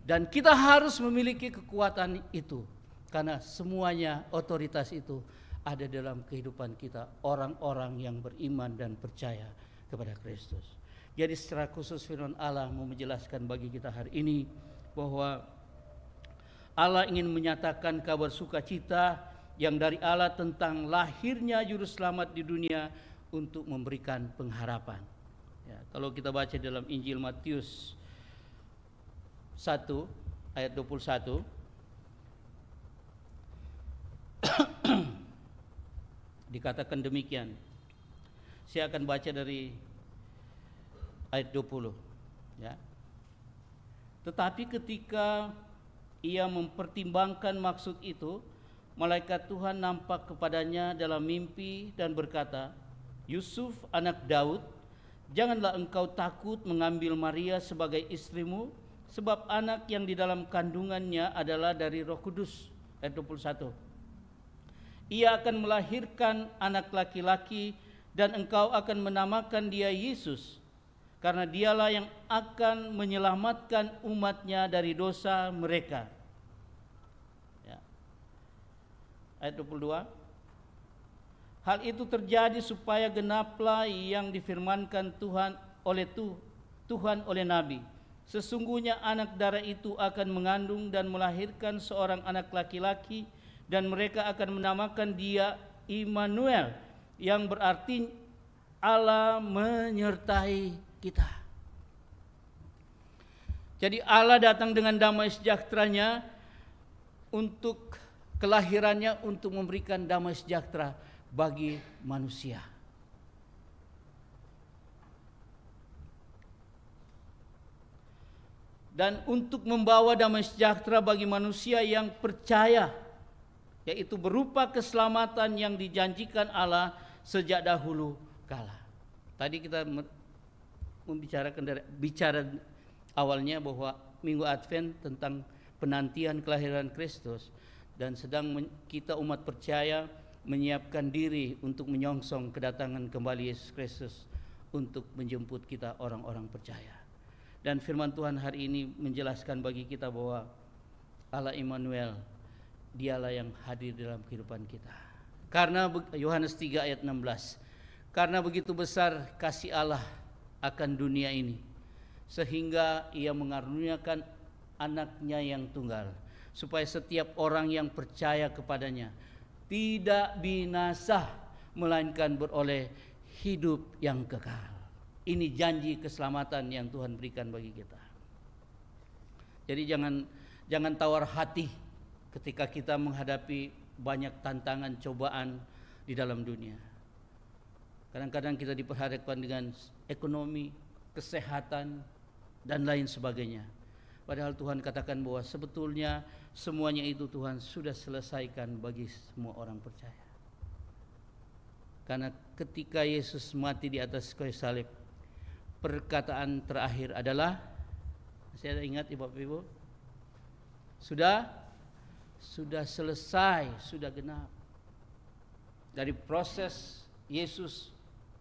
Speaker 3: Dan kita harus memiliki kekuatan itu, karena semuanya otoritas itu ada dalam kehidupan kita, orang-orang yang beriman dan percaya kepada Kristus. Jadi secara khusus firman Allah mau menjelaskan bagi kita hari ini bahwa Allah ingin menyatakan kabar sukacita yang dari Allah tentang lahirnya juru selamat di dunia untuk memberikan pengharapan. Ya, kalau kita baca dalam Injil Matius 1 ayat 21, dikatakan demikian. Saya akan baca dari ayat 20. Ya. Tetapi ketika ia mempertimbangkan maksud itu, malaikat Tuhan nampak kepadanya dalam mimpi dan berkata, Yusuf anak Daud, janganlah engkau takut mengambil Maria sebagai istrimu, sebab anak yang di dalam kandungannya adalah dari Roh Kudus. Ayat 21. Ia akan melahirkan anak laki-laki dan engkau akan menamakan dia Yesus, karena dialah yang akan menyelamatkan umatnya dari dosa mereka. Ya. Ayat 22. Hal itu terjadi supaya genaplah yang difirmankan Tuhan oleh Nabi. Sesungguhnya anak darah itu akan mengandung dan melahirkan seorang anak laki-laki, dan mereka akan menamakan dia Immanuel, yang berarti Allah menyertai kita. Jadi Allah datang dengan damai sejahteranya untuk kelahirannya, untuk memberikan damai sejahtera bagi manusia. Dan untuk membawa damai sejahtera bagi manusia yang percaya, yaitu berupa keselamatan yang dijanjikan Allah sejak dahulu kala. Tadi kita bicara awalnya bahwa Minggu Advent tentang penantian kelahiran Kristus, dan sedang kita umat percaya menyiapkan diri untuk menyongsong kedatangan kembali Yesus Kristus untuk menjemput kita orang-orang percaya. Dan firman Tuhan hari ini menjelaskan bagi kita bahwa Allah Immanuel, dialah yang hadir dalam kehidupan kita. Karena Yohanes 3 ayat 16, karena begitu besar kasih Allah akan dunia ini, sehingga ia mengaruniakan anaknya yang tunggal, supaya setiap orang yang percaya kepadanya tidak binasa, melainkan beroleh hidup yang kekal. Ini janji keselamatan yang Tuhan berikan bagi kita. Jadi jangan tawar hati ketika kita menghadapi banyak tantangan, cobaan di dalam dunia. Kadang-kadang kita diperhadapkan dengan ekonomi, kesehatan, dan lain sebagainya. Padahal Tuhan katakan bahwa sebetulnya semuanya itu Tuhan sudah selesaikan bagi semua orang percaya. Karena ketika Yesus mati di atas kayu salib, perkataan terakhir adalah, saya ingat Bapak Ibu, sudah selesai, sudah genap. Dari proses Yesus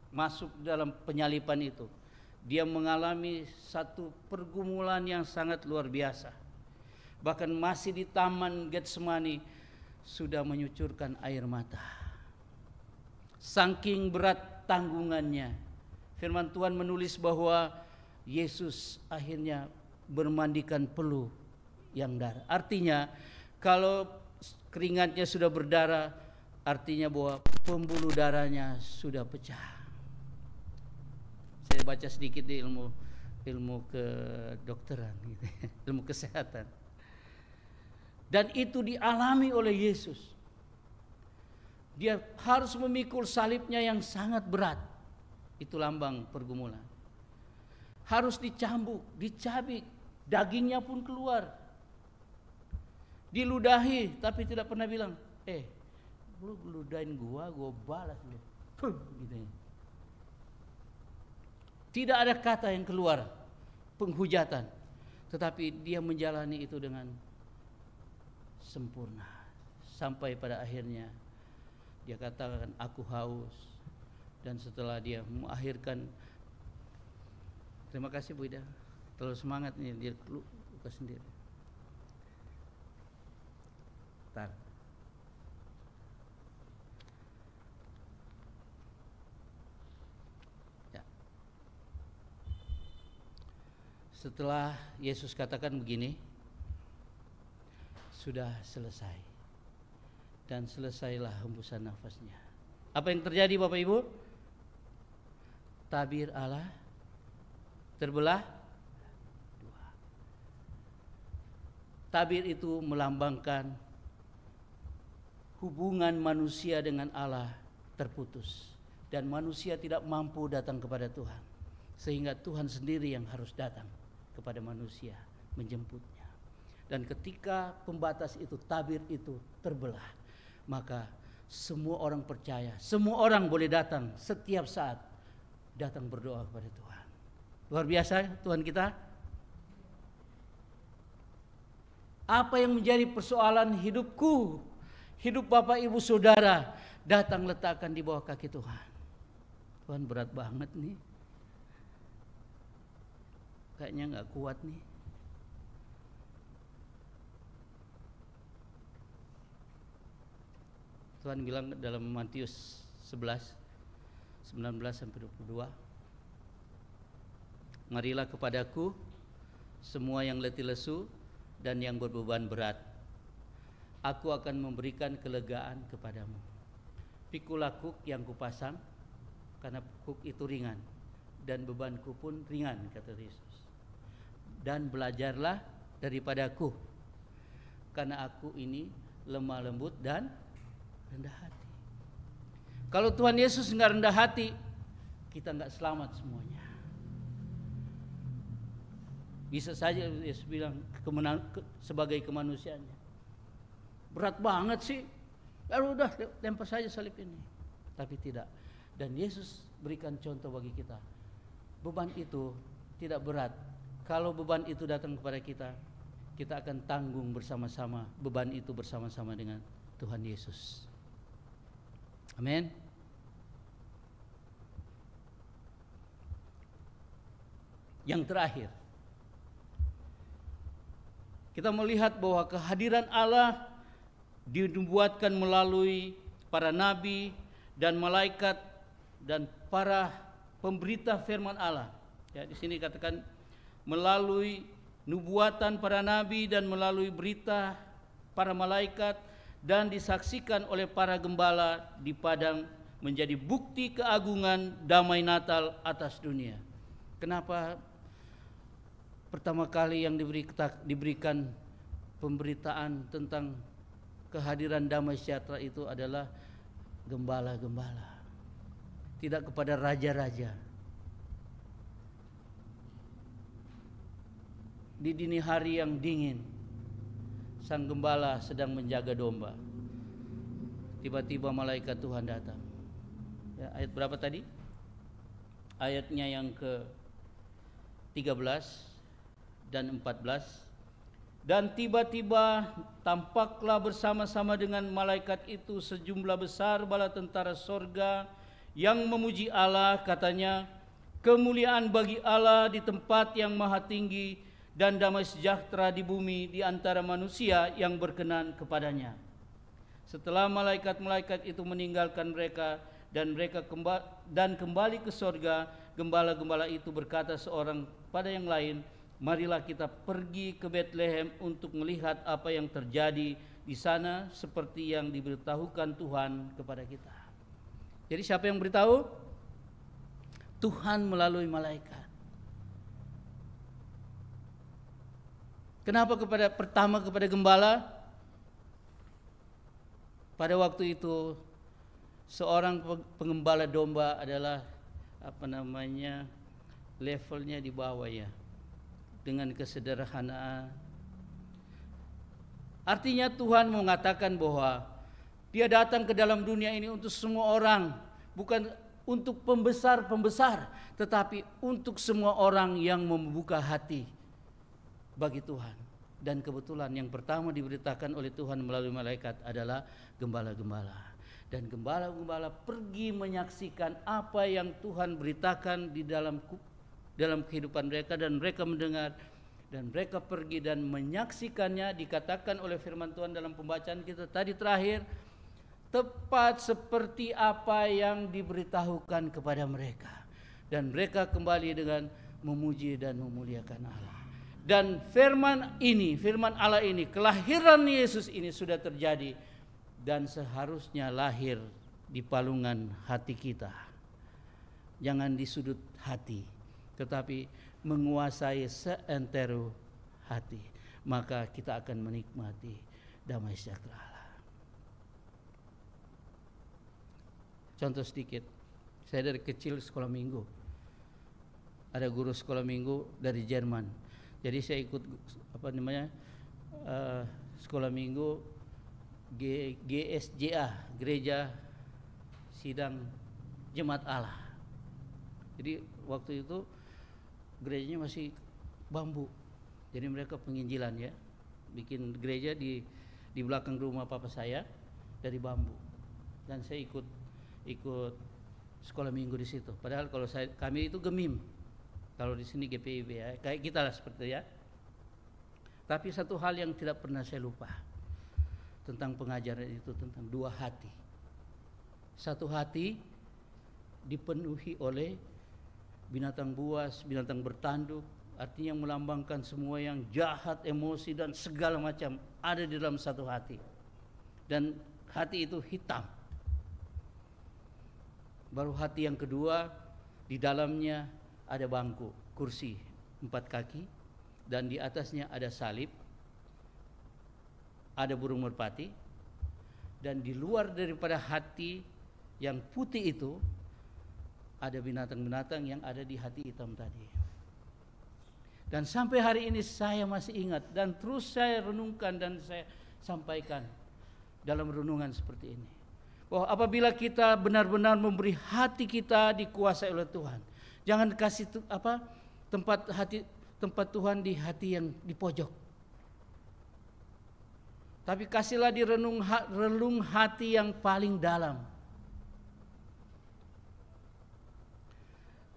Speaker 3: masuk dalam penyalipan itu, dia mengalami satu pergumulan yang sangat luar biasa. Bahkan masih di taman Getsemani sudah menyucurkan air mata. Saking berat tanggungannya, firman Tuhan menulis bahwa Yesus akhirnya bermandikan peluh yang darah. Artinya kalau keringatnya sudah berdarah, artinya bahwa pembuluh darahnya sudah pecah. Saya baca sedikit di ilmu kedokteran, gitu, ilmu kesehatan. Dan itu dialami oleh Yesus. Dia harus memikul salibnya yang sangat berat. Itu lambang pergumulan. Harus dicambuk, dicabik, dagingnya pun keluar. Diludahi, tapi tidak pernah bilang, lu ludahin gua balas lu. Gitu. Tidak ada kata yang keluar penghujatan, tetapi dia menjalani itu dengan sempurna. Sampai pada akhirnya dia katakan, aku haus. Dan setelah dia mengakhirkan, terima kasih Bu Ida, terlalu semangat nih, dia luka sendiri. Bentar. Ya. Setelah Yesus katakan begini, sudah selesai, dan selesailah hembusan nafasnya. Apa yang terjadi Bapak Ibu? Tabir Allah terbelah dua. Tabir itu melambangkan hubungan manusia dengan Allah terputus, dan manusia tidak mampu datang kepada Tuhan, sehingga Tuhan sendiri yang harus datang kepada manusia menjemputnya. Dan ketika pembatas itu, tabir itu terbelah, maka semua orang percaya, semua orang boleh datang setiap saat, datang berdoa kepada Tuhan. Luar biasa Tuhan kita. Apa yang menjadi persoalan hidupku, hidup Bapak Ibu Saudara, datang letakkan di bawah kaki Tuhan. Tuhan berat banget nih, kayaknya gak kuat nih. Tuhan bilang dalam Matius 11, 19-22, marilah kepadaku semua yang letih lesu dan yang berbeban berat, aku akan memberikan kelegaan kepadamu. Pikulah kuk yang kupasang, karena kuk itu ringan dan bebanku pun ringan, kata Yesus. Dan belajarlah daripadaku, karena aku ini lemah lembut dan rendah hati. Kalau Tuhan Yesus enggak rendah hati, kita enggak selamat semuanya. Bisa saja Yesus bilang sebagai kemanusiaannya, berat banget sih, lalu udah lempar saja salib ini. Tapi tidak. Dan Yesus berikan contoh bagi kita, beban itu tidak berat. Kalau beban itu datang kepada kita, kita akan tanggung bersama-sama beban itu bersama-sama dengan Tuhan Yesus. Amin. Yang terakhir, kita melihat bahwa kehadiran Allah dinubuatkan melalui para nabi dan malaikat dan para pemberita firman Allah. Ya, di sini katakan melalui nubuatan para nabi dan melalui berita para malaikat, dan disaksikan oleh para gembala di padang menjadi bukti keagungan damai Natal atas dunia. Kenapa pertama kali yang diberikan pemberitaan tentang kehadiran damai sejahtera itu adalah gembala-gembala, tidak kepada raja-raja. Di dini hari yang dingin, sang gembala sedang menjaga domba. Tiba-tiba malaikat Tuhan datang. Ya, ayat berapa tadi? Ayatnya yang 13 dan 14. Dan tiba-tiba tampaklah bersama-sama dengan malaikat itu sejumlah besar bala tentara sorga yang memuji Allah, katanya, kemuliaan bagi Allah di tempat yang maha tinggi dan damai sejahtera di bumi di antara manusia yang berkenan kepadanya. Setelah malaikat-malaikat itu meninggalkan mereka dan kembali ke sorga, gembala-gembala itu berkata seorang pada yang lain, marilah kita pergi ke Betlehem untuk melihat apa yang terjadi di sana seperti yang diberitahukan Tuhan kepada kita. Jadi siapa yang beritahu? Tuhan melalui malaikat. Kenapa pertama kepada gembala? Pada waktu itu seorang pengembala domba adalah levelnya di bawah ya, dengan kesederhanaan. Artinya Tuhan mengatakan bahwa Dia datang ke dalam dunia ini untuk semua orang, bukan untuk pembesar-pembesar, tetapi untuk semua orang yang membuka hati bagi Tuhan. Dan kebetulan yang pertama diberitakan oleh Tuhan melalui malaikat adalah gembala-gembala. Dan gembala-gembala pergi menyaksikan apa yang Tuhan beritakan di dalam kehidupan mereka, dan mereka mendengar dan mereka pergi dan menyaksikannya. Dikatakan oleh firman Tuhan dalam pembacaan kita tadi terakhir, tepat seperti apa yang diberitahukan kepada mereka, dan mereka kembali dengan memuji dan memuliakan Allah. Dan firman Allah ini, kelahiran Yesus ini sudah terjadi dan seharusnya lahir di palungan hati kita. Jangan di sudut hati, tetapi menguasai seantero hati, maka kita akan menikmati damai sejahtera Allah. Contoh sedikit, saya dari kecil sekolah minggu. Ada guru sekolah minggu dari Jerman. Jadi saya ikut sekolah minggu GSJA, Gereja Sidang Jemaat Allah. Jadi waktu itu gerejanya masih bambu. Jadi mereka penginjilan ya, bikin gereja di belakang rumah papa saya dari bambu. Dan saya ikut sekolah minggu di situ. Padahal kalau kami itu gemim. Kalau di sini GPIB ya, kayak kita lah seperti ya. Tapi satu hal yang tidak pernah saya lupa tentang pengajaran itu, tentang dua hati. Satu hati dipenuhi oleh binatang buas, binatang bertanduk, artinya melambangkan semua yang jahat, emosi dan segala macam ada di dalam satu hati. Dan hati itu hitam. Baru hati yang kedua, di dalamnya ada bangku, kursi 4 kaki, dan di atasnya ada salib, ada burung merpati, dan di luar daripada hati yang putih itu ada binatang-binatang yang ada di hati hitam tadi. Dan sampai hari ini saya masih ingat, dan terus saya renungkan dan saya sampaikan dalam renungan seperti ini, bahwa apabila kita benar-benar memberi hati kita dikuasai oleh Tuhan, jangan kasih tempat Tuhan di hati yang di pojok. Tapi kasihlah di relung hati yang paling dalam.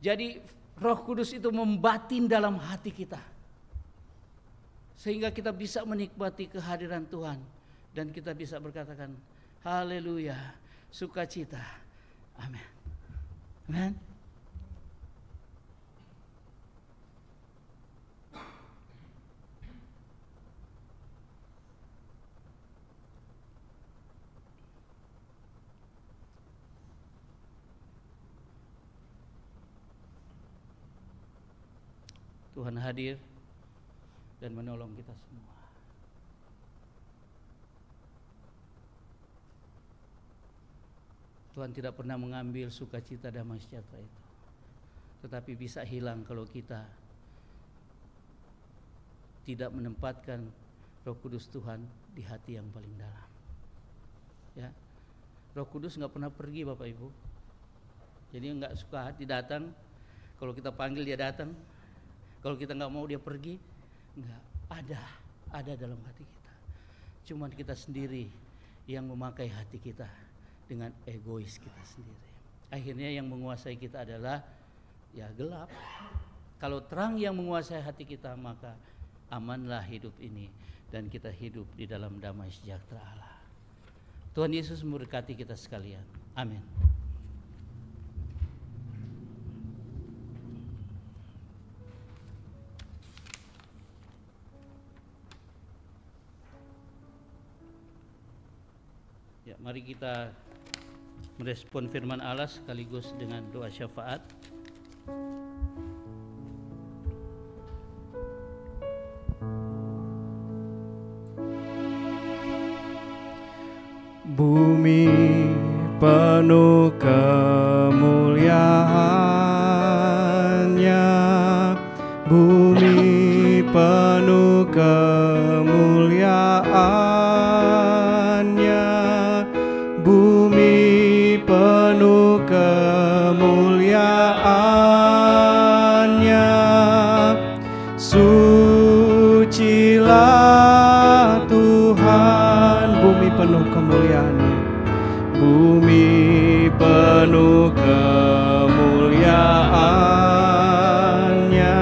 Speaker 3: Jadi Roh Kudus itu membatin dalam hati kita, sehingga kita bisa menikmati kehadiran Tuhan, dan kita bisa berkatakan haleluya, sukacita. Amin. Amin. Tuhan hadir dan menolong kita semua. Tuhan tidak pernah mengambil sukacita damai sejahtera itu, tetapi bisa hilang kalau kita tidak menempatkan Roh Kudus Tuhan di hati yang paling dalam. Ya, Roh Kudus nggak pernah pergi, Bapak Ibu. Jadi nggak suka hati datang. Kalau kita panggil dia datang. Kalau kita nggak mau dia pergi, nggak ada dalam hati kita. Cuman kita sendiri yang memakai hati kita dengan egois kita sendiri. Akhirnya yang menguasai kita adalah ya gelap. Kalau terang yang menguasai hati kita, maka amanlah hidup ini dan kita hidup di dalam damai sejahtera Allah. Tuhan Yesus memberkati kita sekalian. Amin. Ya, mari kita merespon firman Allah sekaligus dengan doa syafaat.
Speaker 2: Bumi penuh kemuliaan-Nya, bumi penuh kemuliaan-Nya, bumi penuh kemuliaan-Nya. Sucilah Tuhan, bumi penuh kemuliaan-Nya, bumi penuh kemuliaan-Nya,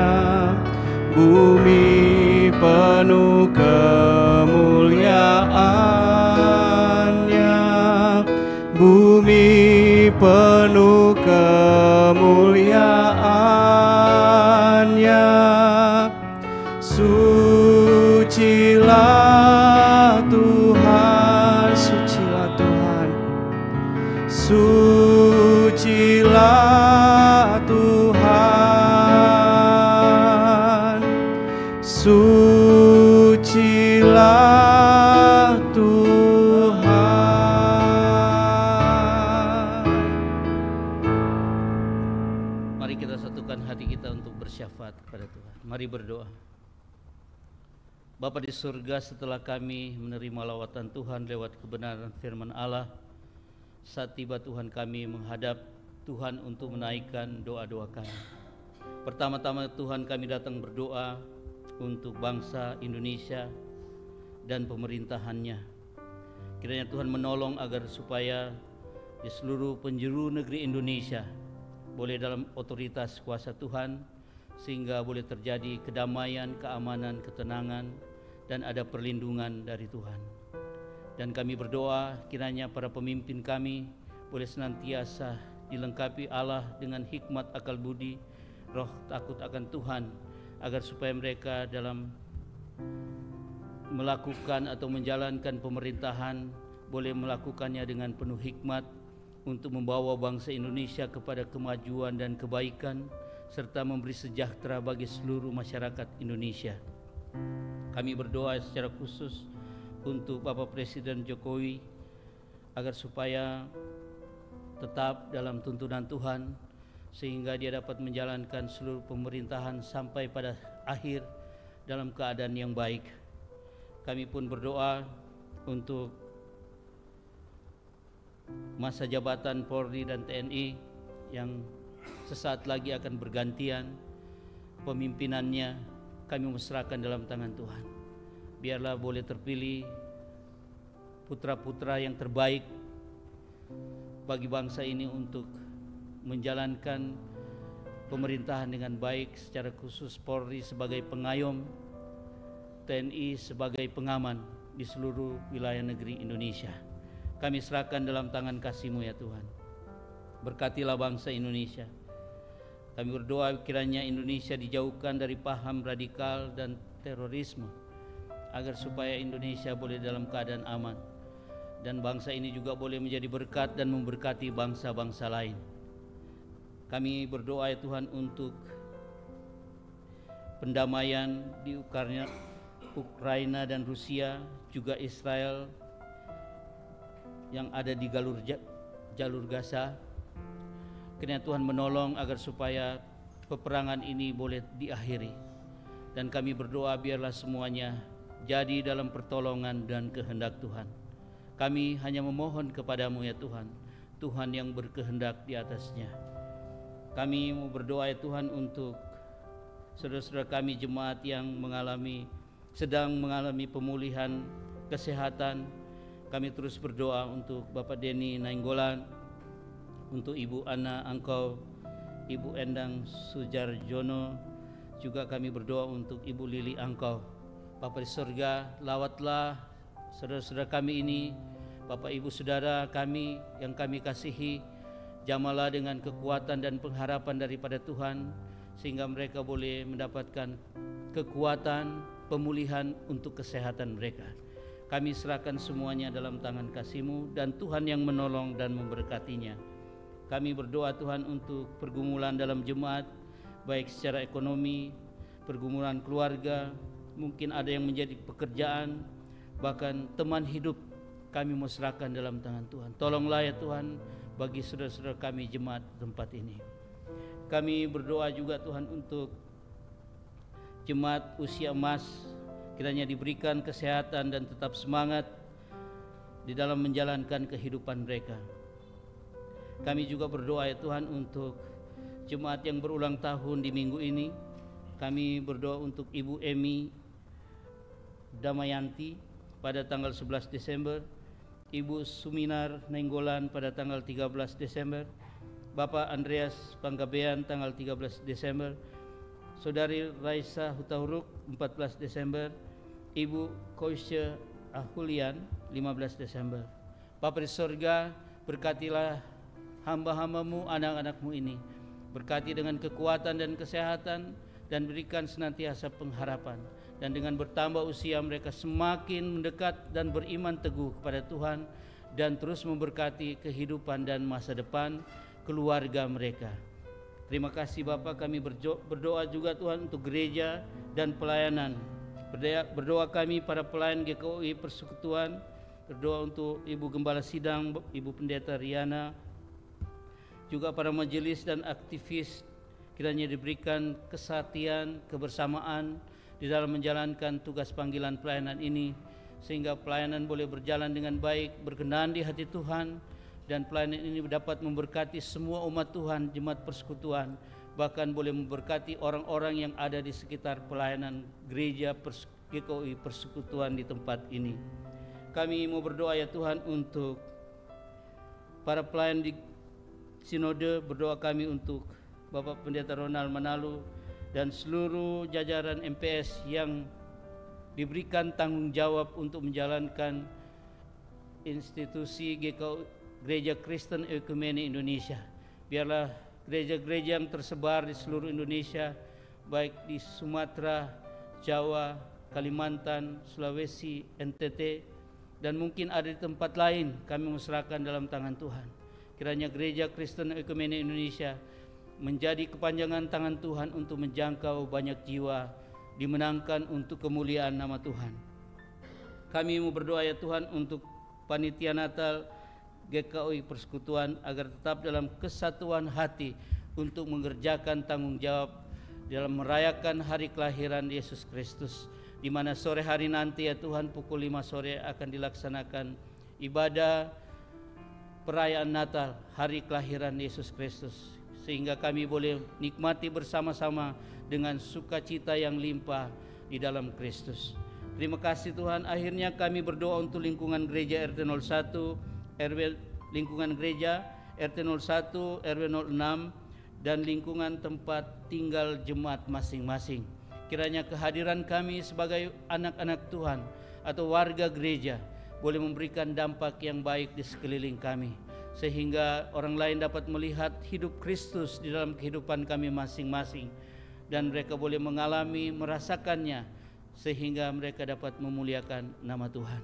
Speaker 2: bumi penuh kemuliaan-Nya, bumi penuh kemuliaan-Nya. Sucilah Tuhan, sucilah Tuhan, sucilah Tuhan, sucilah Tuhan.
Speaker 3: Mari kita satukan hati kita untuk bersyafaat kepada Tuhan. Mari berdoa. Bapa di surga, setelah kami menerima lawatan Tuhan lewat kebenaran firman Allah, saat tiba Tuhan kami menghadap Tuhan untuk menaikkan doa-doa kami. Pertama-tama Tuhan kami datang berdoa untuk bangsa Indonesia dan pemerintahannya. Kiranya Tuhan menolong agar supaya di seluruh penjuru negeri Indonesia boleh dalam otoritas kuasa Tuhan, sehingga boleh terjadi kedamaian, keamanan, ketenangan, dan ada perlindungan dari Tuhan. Dan kami berdoa kiranya para pemimpin kami boleh senantiasa dilengkapi Allah dengan hikmat akal budi, roh takut akan Tuhan, agar supaya mereka dalam melakukan atau menjalankan pemerintahan boleh melakukannya dengan penuh hikmat untuk membawa bangsa Indonesia kepada kemajuan dan kebaikan, serta memberi sejahtera bagi seluruh masyarakat Indonesia. Kami berdoa secara khusus untuk Bapak Presiden Jokowi agar supaya tetap dalam tuntunan Tuhan, sehingga dia dapat menjalankan seluruh pemerintahan sampai pada akhir dalam keadaan yang baik. Kami pun berdoa untuk masa jabatan Polri dan TNI yang sesaat lagi akan bergantian pemimpinannya, kami mesrakan dalam tangan Tuhan. Biarlah boleh terpilih putra-putra yang terbaik bagi bangsa ini untuk menjalankan pemerintahan dengan baik, secara khusus Polri sebagai pengayom, TNI sebagai pengaman di seluruh wilayah negeri Indonesia. Kami serahkan dalam tangan kasih-Mu ya Tuhan. Berkatilah bangsa Indonesia. Kami berdoa kiranya Indonesia dijauhkan dari paham radikal dan terorisme, agar supaya Indonesia boleh dalam keadaan aman, dan bangsa ini juga boleh menjadi berkat dan memberkati bangsa-bangsa lain. Kami berdoa ya Tuhan untuk pendamaian di Ukraina dan Rusia, juga Israel yang ada di jalur Gaza. Kiranya Tuhan menolong agar supaya peperangan ini boleh diakhiri. Dan kami berdoa biarlah semuanya jadi dalam pertolongan dan kehendak Tuhan. Kami hanya memohon kepadamu ya Tuhan, Tuhan yang berkehendak di atasnya. Kami mau berdoa ya Tuhan untuk saudara-saudara kami jemaat yang sedang mengalami pemulihan kesehatan. Kami terus berdoa untuk Bapak Denny Nainggolan, untuk Ibu Ana Angkau, Ibu Endang Sujarjono, juga kami berdoa untuk Ibu Lili Angkau. Bapa di surga, lawatlah saudara-saudara kami ini, Bapak Ibu Saudara kami yang kami kasihi, jamalah dengan kekuatan dan pengharapan daripada Tuhan, sehingga mereka boleh mendapatkan kekuatan pemulihan untuk kesehatan mereka. Kami serahkan semuanya dalam tangan kasih-Mu, dan Tuhan yang menolong dan memberkatinya. Kami berdoa Tuhan untuk pergumulan dalam jemaat, baik secara ekonomi, pergumulan keluarga, mungkin ada yang menjadi pekerjaan, bahkan teman hidup, kami mau serahkan dalam tangan Tuhan. Tolonglah ya Tuhan bagi saudara-saudara kami jemaat tempat ini. Kami berdoa juga Tuhan untuk jemaat usia emas, kiranya diberikan kesehatan dan tetap semangat di dalam menjalankan kehidupan mereka. Kami juga berdoa ya Tuhan untuk jemaat yang berulang tahun di minggu ini. Kami berdoa untuk Ibu Emi Damayanti pada tanggal 11 Desember, Ibu Suminar Nainggolan pada tanggal 13 Desember, Bapak Andreas Panggabean tanggal 13 Desember, Saudari Raisa Hutauruk 14 Desember, Ibu Koisya Ahulian 15 Desember. Bapa di surga, berkatilah hamba-hamba-Mu, anak-anak-Mu ini. Berkati dengan kekuatan dan kesehatan, dan berikan senantiasa pengharapan. Dan dengan bertambah usia mereka semakin mendekat dan beriman teguh kepada Tuhan, dan terus memberkati kehidupan dan masa depan keluarga mereka. Terima kasih Bapak, kami berdoa juga Tuhan untuk gereja dan pelayanan. Berdoa kami para pelayan GKUI Persekutuan, berdoa untuk Ibu Gembala Sidang, Ibu Pendeta Riana, juga para majelis dan aktivis, kiranya diberikan kesatian, kebersamaan di dalam menjalankan tugas panggilan pelayanan ini, sehingga pelayanan boleh berjalan dengan baik, berkenan di hati Tuhan, dan pelayanan ini dapat memberkati semua umat Tuhan, jemaat persekutuan, bahkan boleh memberkati orang-orang yang ada di sekitar pelayanan gereja GKUI Persekutuan di tempat ini. Kami mau berdoa ya Tuhan untuk para pelayan di sinode, berdoa kami untuk Bapak Pendeta Ronald Manalu dan seluruh jajaran MPS yang diberikan tanggung jawab untuk menjalankan institusi Gereja Kristen Ekumene Indonesia. Biarlah gereja-gereja yang tersebar di seluruh Indonesia, baik di Sumatera, Jawa, Kalimantan, Sulawesi, NTT, dan mungkin ada di tempat lain, kami menserahkan dalam tangan Tuhan. Kiranya Gereja Kristen Ekumene Indonesia menjadi kepanjangan tangan Tuhan untuk menjangkau banyak jiwa, dimenangkan untuk kemuliaan nama Tuhan. Kami mau berdoa ya Tuhan untuk panitia Natal GKUI Persekutuan agar tetap dalam kesatuan hati untuk mengerjakan tanggung jawab dalam merayakan hari kelahiran Yesus Kristus, di mana sore hari nanti ya Tuhan pukul 5 sore akan dilaksanakan ibadah perayaan Natal, hari kelahiran Yesus Kristus, sehingga kami boleh nikmati bersama-sama dengan sukacita yang limpah di dalam Kristus. Terima kasih Tuhan. Akhirnya kami berdoa untuk lingkungan gereja RT 01, lingkungan gereja RT 01, RW 06, dan lingkungan tempat tinggal jemaat masing-masing. Kiranya kehadiran kami sebagai anak-anak Tuhan atau warga gereja boleh memberikan dampak yang baik di sekeliling kami, sehingga orang lain dapat melihat hidup Kristus di dalam kehidupan kami masing-masing, dan mereka boleh mengalami, merasakannya, sehingga mereka dapat memuliakan nama Tuhan.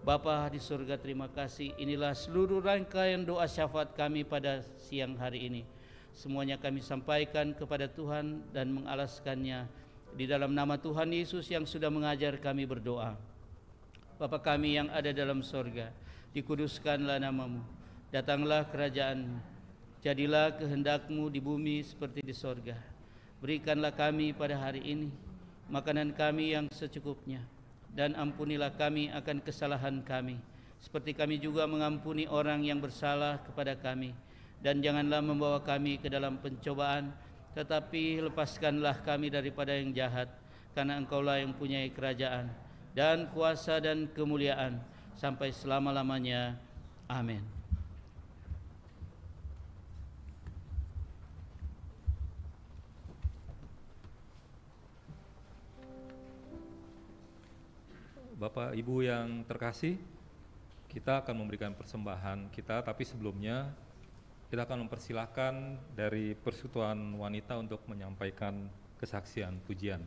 Speaker 3: Bapa di surga, terima kasih. Inilah seluruh rangkaian doa syafaat kami pada siang hari ini. Semuanya kami sampaikan kepada Tuhan dan mengalaskannya di dalam nama Tuhan Yesus yang sudah mengajar kami berdoa. Bapa kami yang ada dalam surga, dikuduskanlah nama-Mu. Datanglah kerajaan-Mu. Jadilah kehendak-Mu di bumi seperti di surga. Berikanlah kami pada hari ini makanan kami yang secukupnya, dan ampunilah kami akan kesalahan kami, seperti kami juga mengampuni orang yang bersalah kepada kami. Dan janganlah membawa kami ke dalam pencobaan, tetapi lepaskanlah kami daripada yang jahat, karena Engkaulah yang mempunyai kerajaan dan kuasa dan kemuliaan sampai selama-lamanya. Amin.
Speaker 6: Bapak Ibu yang terkasih, kita akan memberikan persembahan kita, tapi sebelumnya kita akan mempersilahkan dari Persekutuan Wanita untuk menyampaikan kesaksian pujian.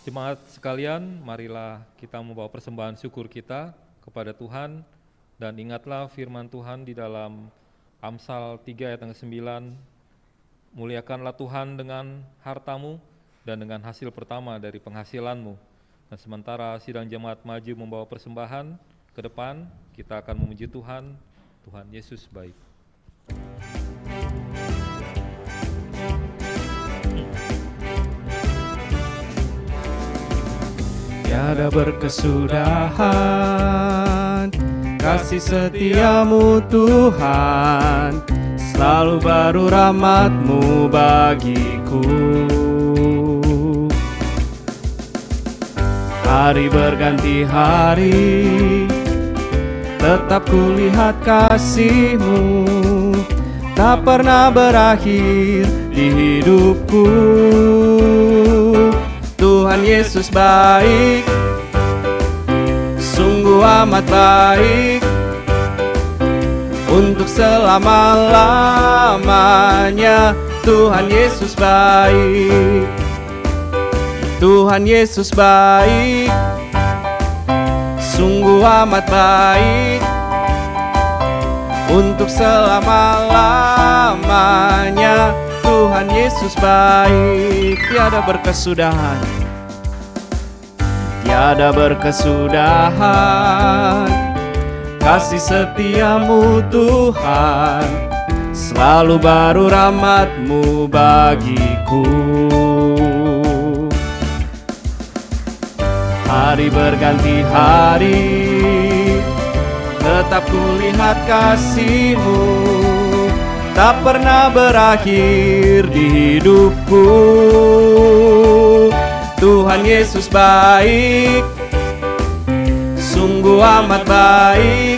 Speaker 6: Jemaat sekalian, marilah kita membawa persembahan syukur kita kepada Tuhan Dan ingatlah firman Tuhan di dalam Amsal 3 ayat yang ke-9, muliakanlah Tuhan dengan hartamu dan dengan hasil pertama dari penghasilanmu. Dan sementara sidang jemaat maju membawa persembahan ke depan, kita akan memuji Tuhan. Tuhan Yesus baik.
Speaker 2: Tiada berkesudahan kasih setiamu Tuhan, selalu baru rahmat-Mu bagiku. Hari berganti hari, tetap kulihat kasih-Mu, tak pernah berakhir di hidupku. Tuhan Yesus baik, sungguh amat baik, untuk selama-lamanya. Tuhan Yesus baik, Tuhan Yesus baik, sungguh amat baik, untuk selama-lamanya. Tuhan Yesus baik, tiada berkesudahan, tiada berkesudahan kasih setiamu Tuhan, selalu baru rahmat-Mu bagiku. Hari berganti hari, tetap kulihat kasih-Mu, tak pernah berakhir di hidupku. Tuhan Yesus baik, sungguh amat baik,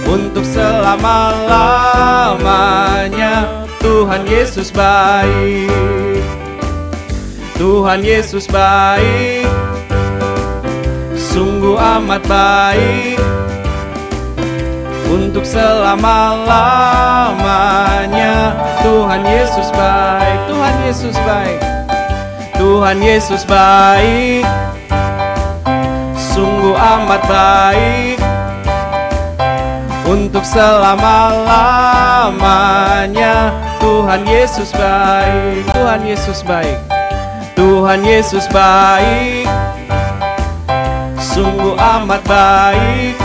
Speaker 2: untuk selama-lamanya. Tuhan Yesus baik, Tuhan Yesus baik, sungguh amat baik, untuk selama-lamanya. Tuhan Yesus baik, Tuhan Yesus baik, Tuhan Yesus baik, sungguh amat baik, untuk selama-lamanya. Tuhan Yesus baik, Tuhan Yesus baik, Tuhan Yesus baik, sungguh amat baik,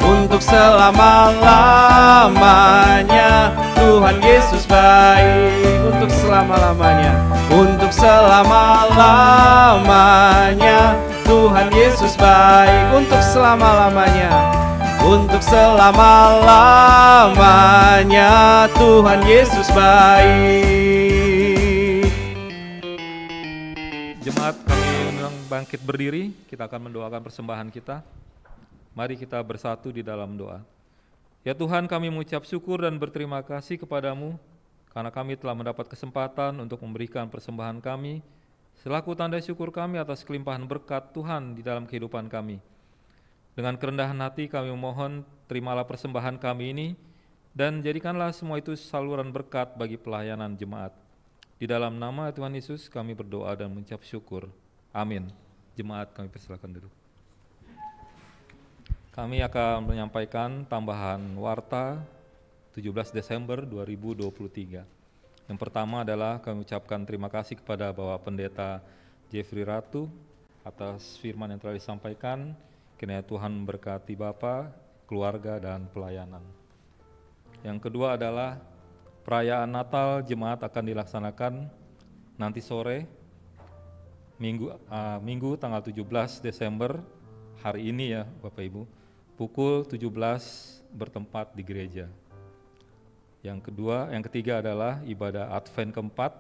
Speaker 2: untuk selama-lamanya. Tuhan Yesus baik, untuk selama-lamanya, untuk selama-lamanya. Tuhan Yesus baik, untuk selama-lamanya, untuk selama-lamanya. Tuhan Yesus baik.
Speaker 6: Jemaat, kami undang bangkit berdiri, kita akan mendoakan persembahan kita. Mari kita bersatu di dalam doa. Ya Tuhan, kami mengucap syukur dan berterima kasih kepadamu karena kami telah mendapat kesempatan untuk memberikan persembahan kami selaku tanda syukur kami atas kelimpahan berkat Tuhan di dalam kehidupan kami. Dengan kerendahan hati kami memohon, terimalah persembahan kami ini dan jadikanlah semua itu saluran berkat bagi pelayanan jemaat. Di dalam nama Tuhan Yesus kami berdoa dan mengucap syukur. Amin. Jemaat, kami persilakan duduk. Kami akan menyampaikan tambahan warta 17 Desember 2023. Yang pertama adalah kami ucapkan terima kasih kepada Bapak Pendeta Jeffrey Ratu atas firman yang telah disampaikan. Kiranya Tuhan memberkati Bapak, keluarga, dan pelayanan. Yang kedua adalah perayaan Natal jemaat akan dilaksanakan nanti sore, Minggu tanggal 17 Desember, hari ini ya Bapak Ibu, pukul 17 bertempat di gereja. Yang ketiga adalah ibadah Advent keempat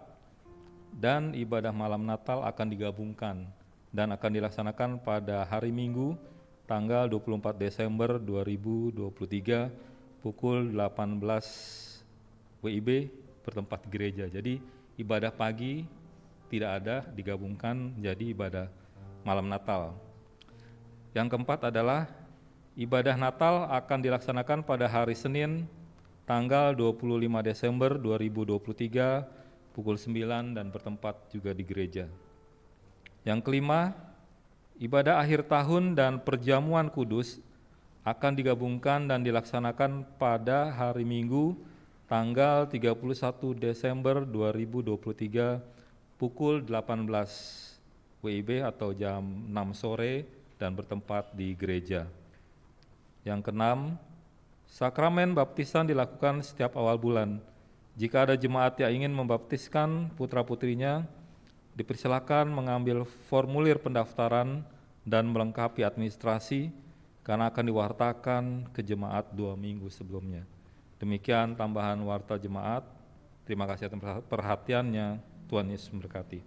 Speaker 6: dan ibadah malam Natal akan digabungkan dan akan dilaksanakan pada hari Minggu tanggal 24 Desember 2023 pukul 18 WIB bertempat di gereja. Jadi ibadah pagi tidak ada, digabungkan menjadi ibadah malam Natal. Yang keempat adalah ibadah Natal akan dilaksanakan pada hari Senin tanggal 25 Desember 2023 pukul 9 dan bertempat juga di gereja. Yang kelima, Ibadah akhir tahun dan perjamuan kudus akan digabungkan dan dilaksanakan pada hari Minggu tanggal 31 Desember 2023 pukul 18 WIB atau jam 6 sore dan bertempat di gereja. Yang keenam, sakramen baptisan dilakukan setiap awal bulan. Jika ada jemaat yang ingin membaptiskan putra-putrinya, dipersilakan mengambil formulir pendaftaran dan melengkapi administrasi karena akan diwartakan ke jemaat 2 minggu sebelumnya. Demikian tambahan warta jemaat. Terima kasih atas perhatiannya. Tuhan Yesus memberkati.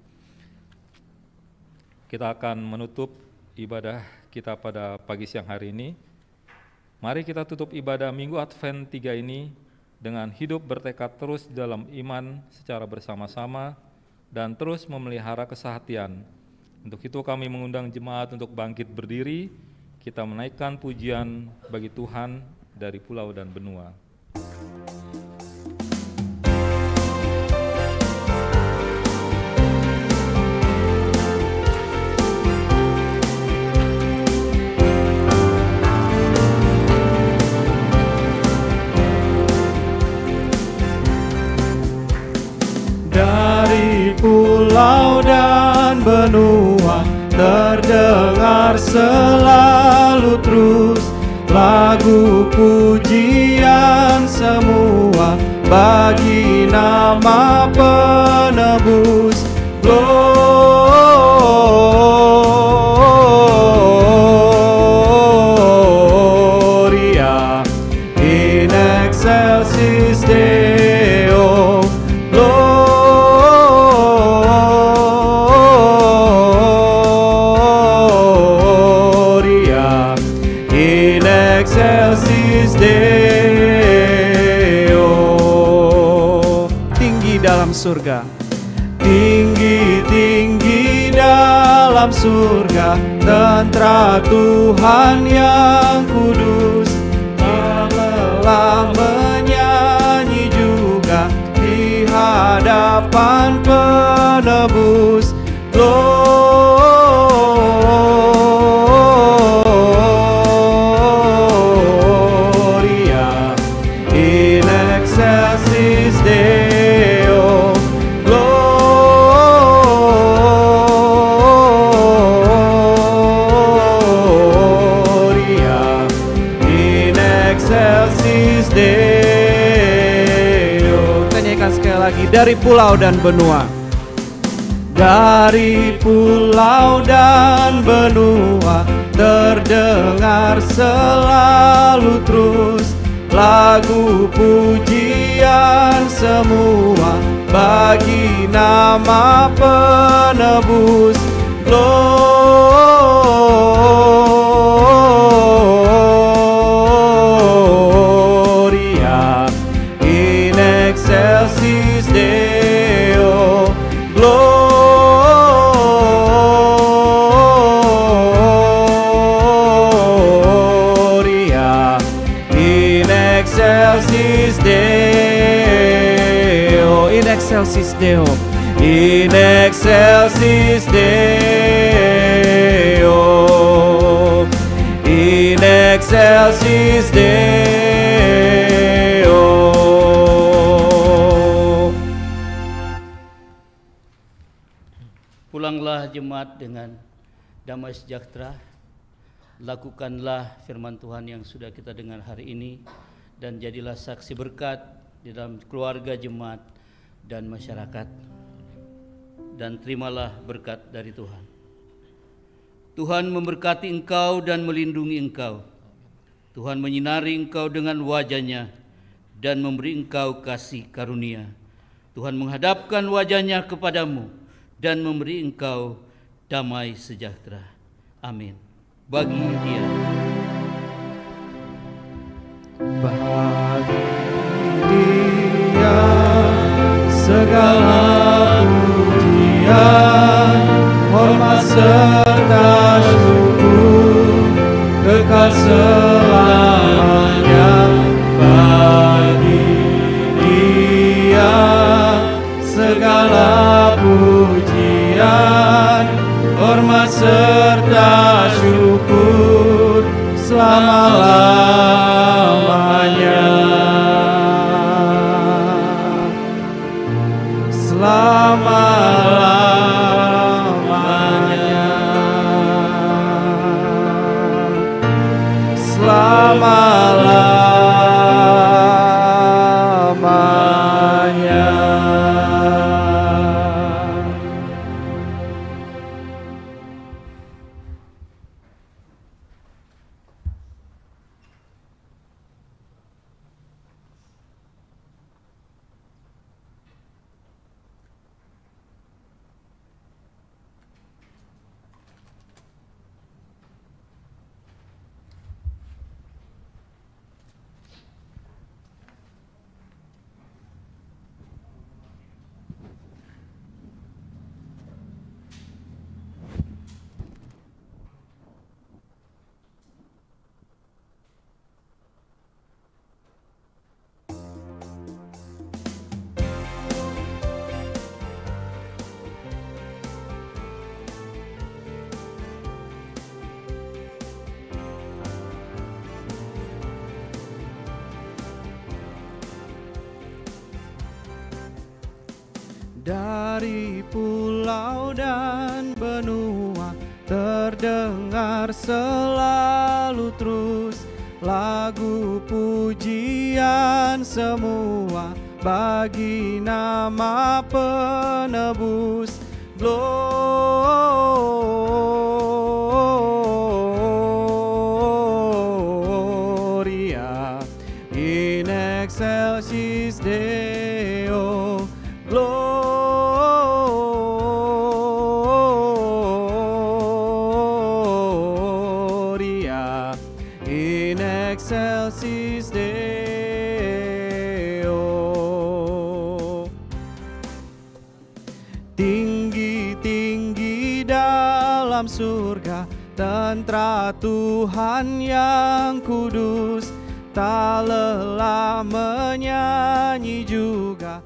Speaker 6: Kita akan menutup ibadah kita pada pagi siang hari ini. Mari kita tutup ibadah Minggu Advent 3 ini dengan hidup bertekad terus dalam iman secara bersama-sama dan terus memelihara kesehatian. Untuk itu kami mengundang jemaat untuk bangkit berdiri, kita menaikkan pujian bagi Tuhan dari pulau dan benua.
Speaker 2: Dari pulau dan benua terdengar selalu terus lagu pujian semua bagi nama penebus. Gloria in excelsis Deo. Excelsis Deo. Tinggi dalam surga, tinggi-tinggi dalam surga, tentara Tuhan yang kudus. Lelah menyanyi juga di hadapan penebus. Dari pulau dan benua, dari pulau dan benua terdengar selalu terus lagu pujian semua bagi nama penebus. Gloria in excelsis Deo. Gloria in excelsis Deo. In excelsis Deo. In excelsis Deo. In excelsis Deo.
Speaker 3: Pulanglah jemaat dengan damai sejahtera. Lakukanlah firman Tuhan yang sudah kita dengar hari ini dan jadilah saksi berkat di dalam keluarga jemaat dan masyarakat. Dan terimalah berkat dari Tuhan. Tuhan memberkati engkau dan melindungi engkau. Tuhan menyinari engkau dengan wajah-Nya dan memberi engkau kasih karunia. Tuhan menghadapkan wajah-Nya kepadamu dan memberi engkau damai sejahtera. Amin. Bagi Dia.
Speaker 2: Bagi Dia segala pujian, hormat serta syukur kekal selamanya. Bagi Dia segala pujian, hormat serta syukur selama-lamanya. Selama-lamanya. Selama-lamanya. Dari pulau dan benua terdengar selalu terus lagu pujian semua bagi nama penebus. Gloria in excelsis Deo. Gloria in excelsis Deo. Tinggi-tinggi dalam surga, tentara Tuhan yang kudus, tak lelah menyanyi juga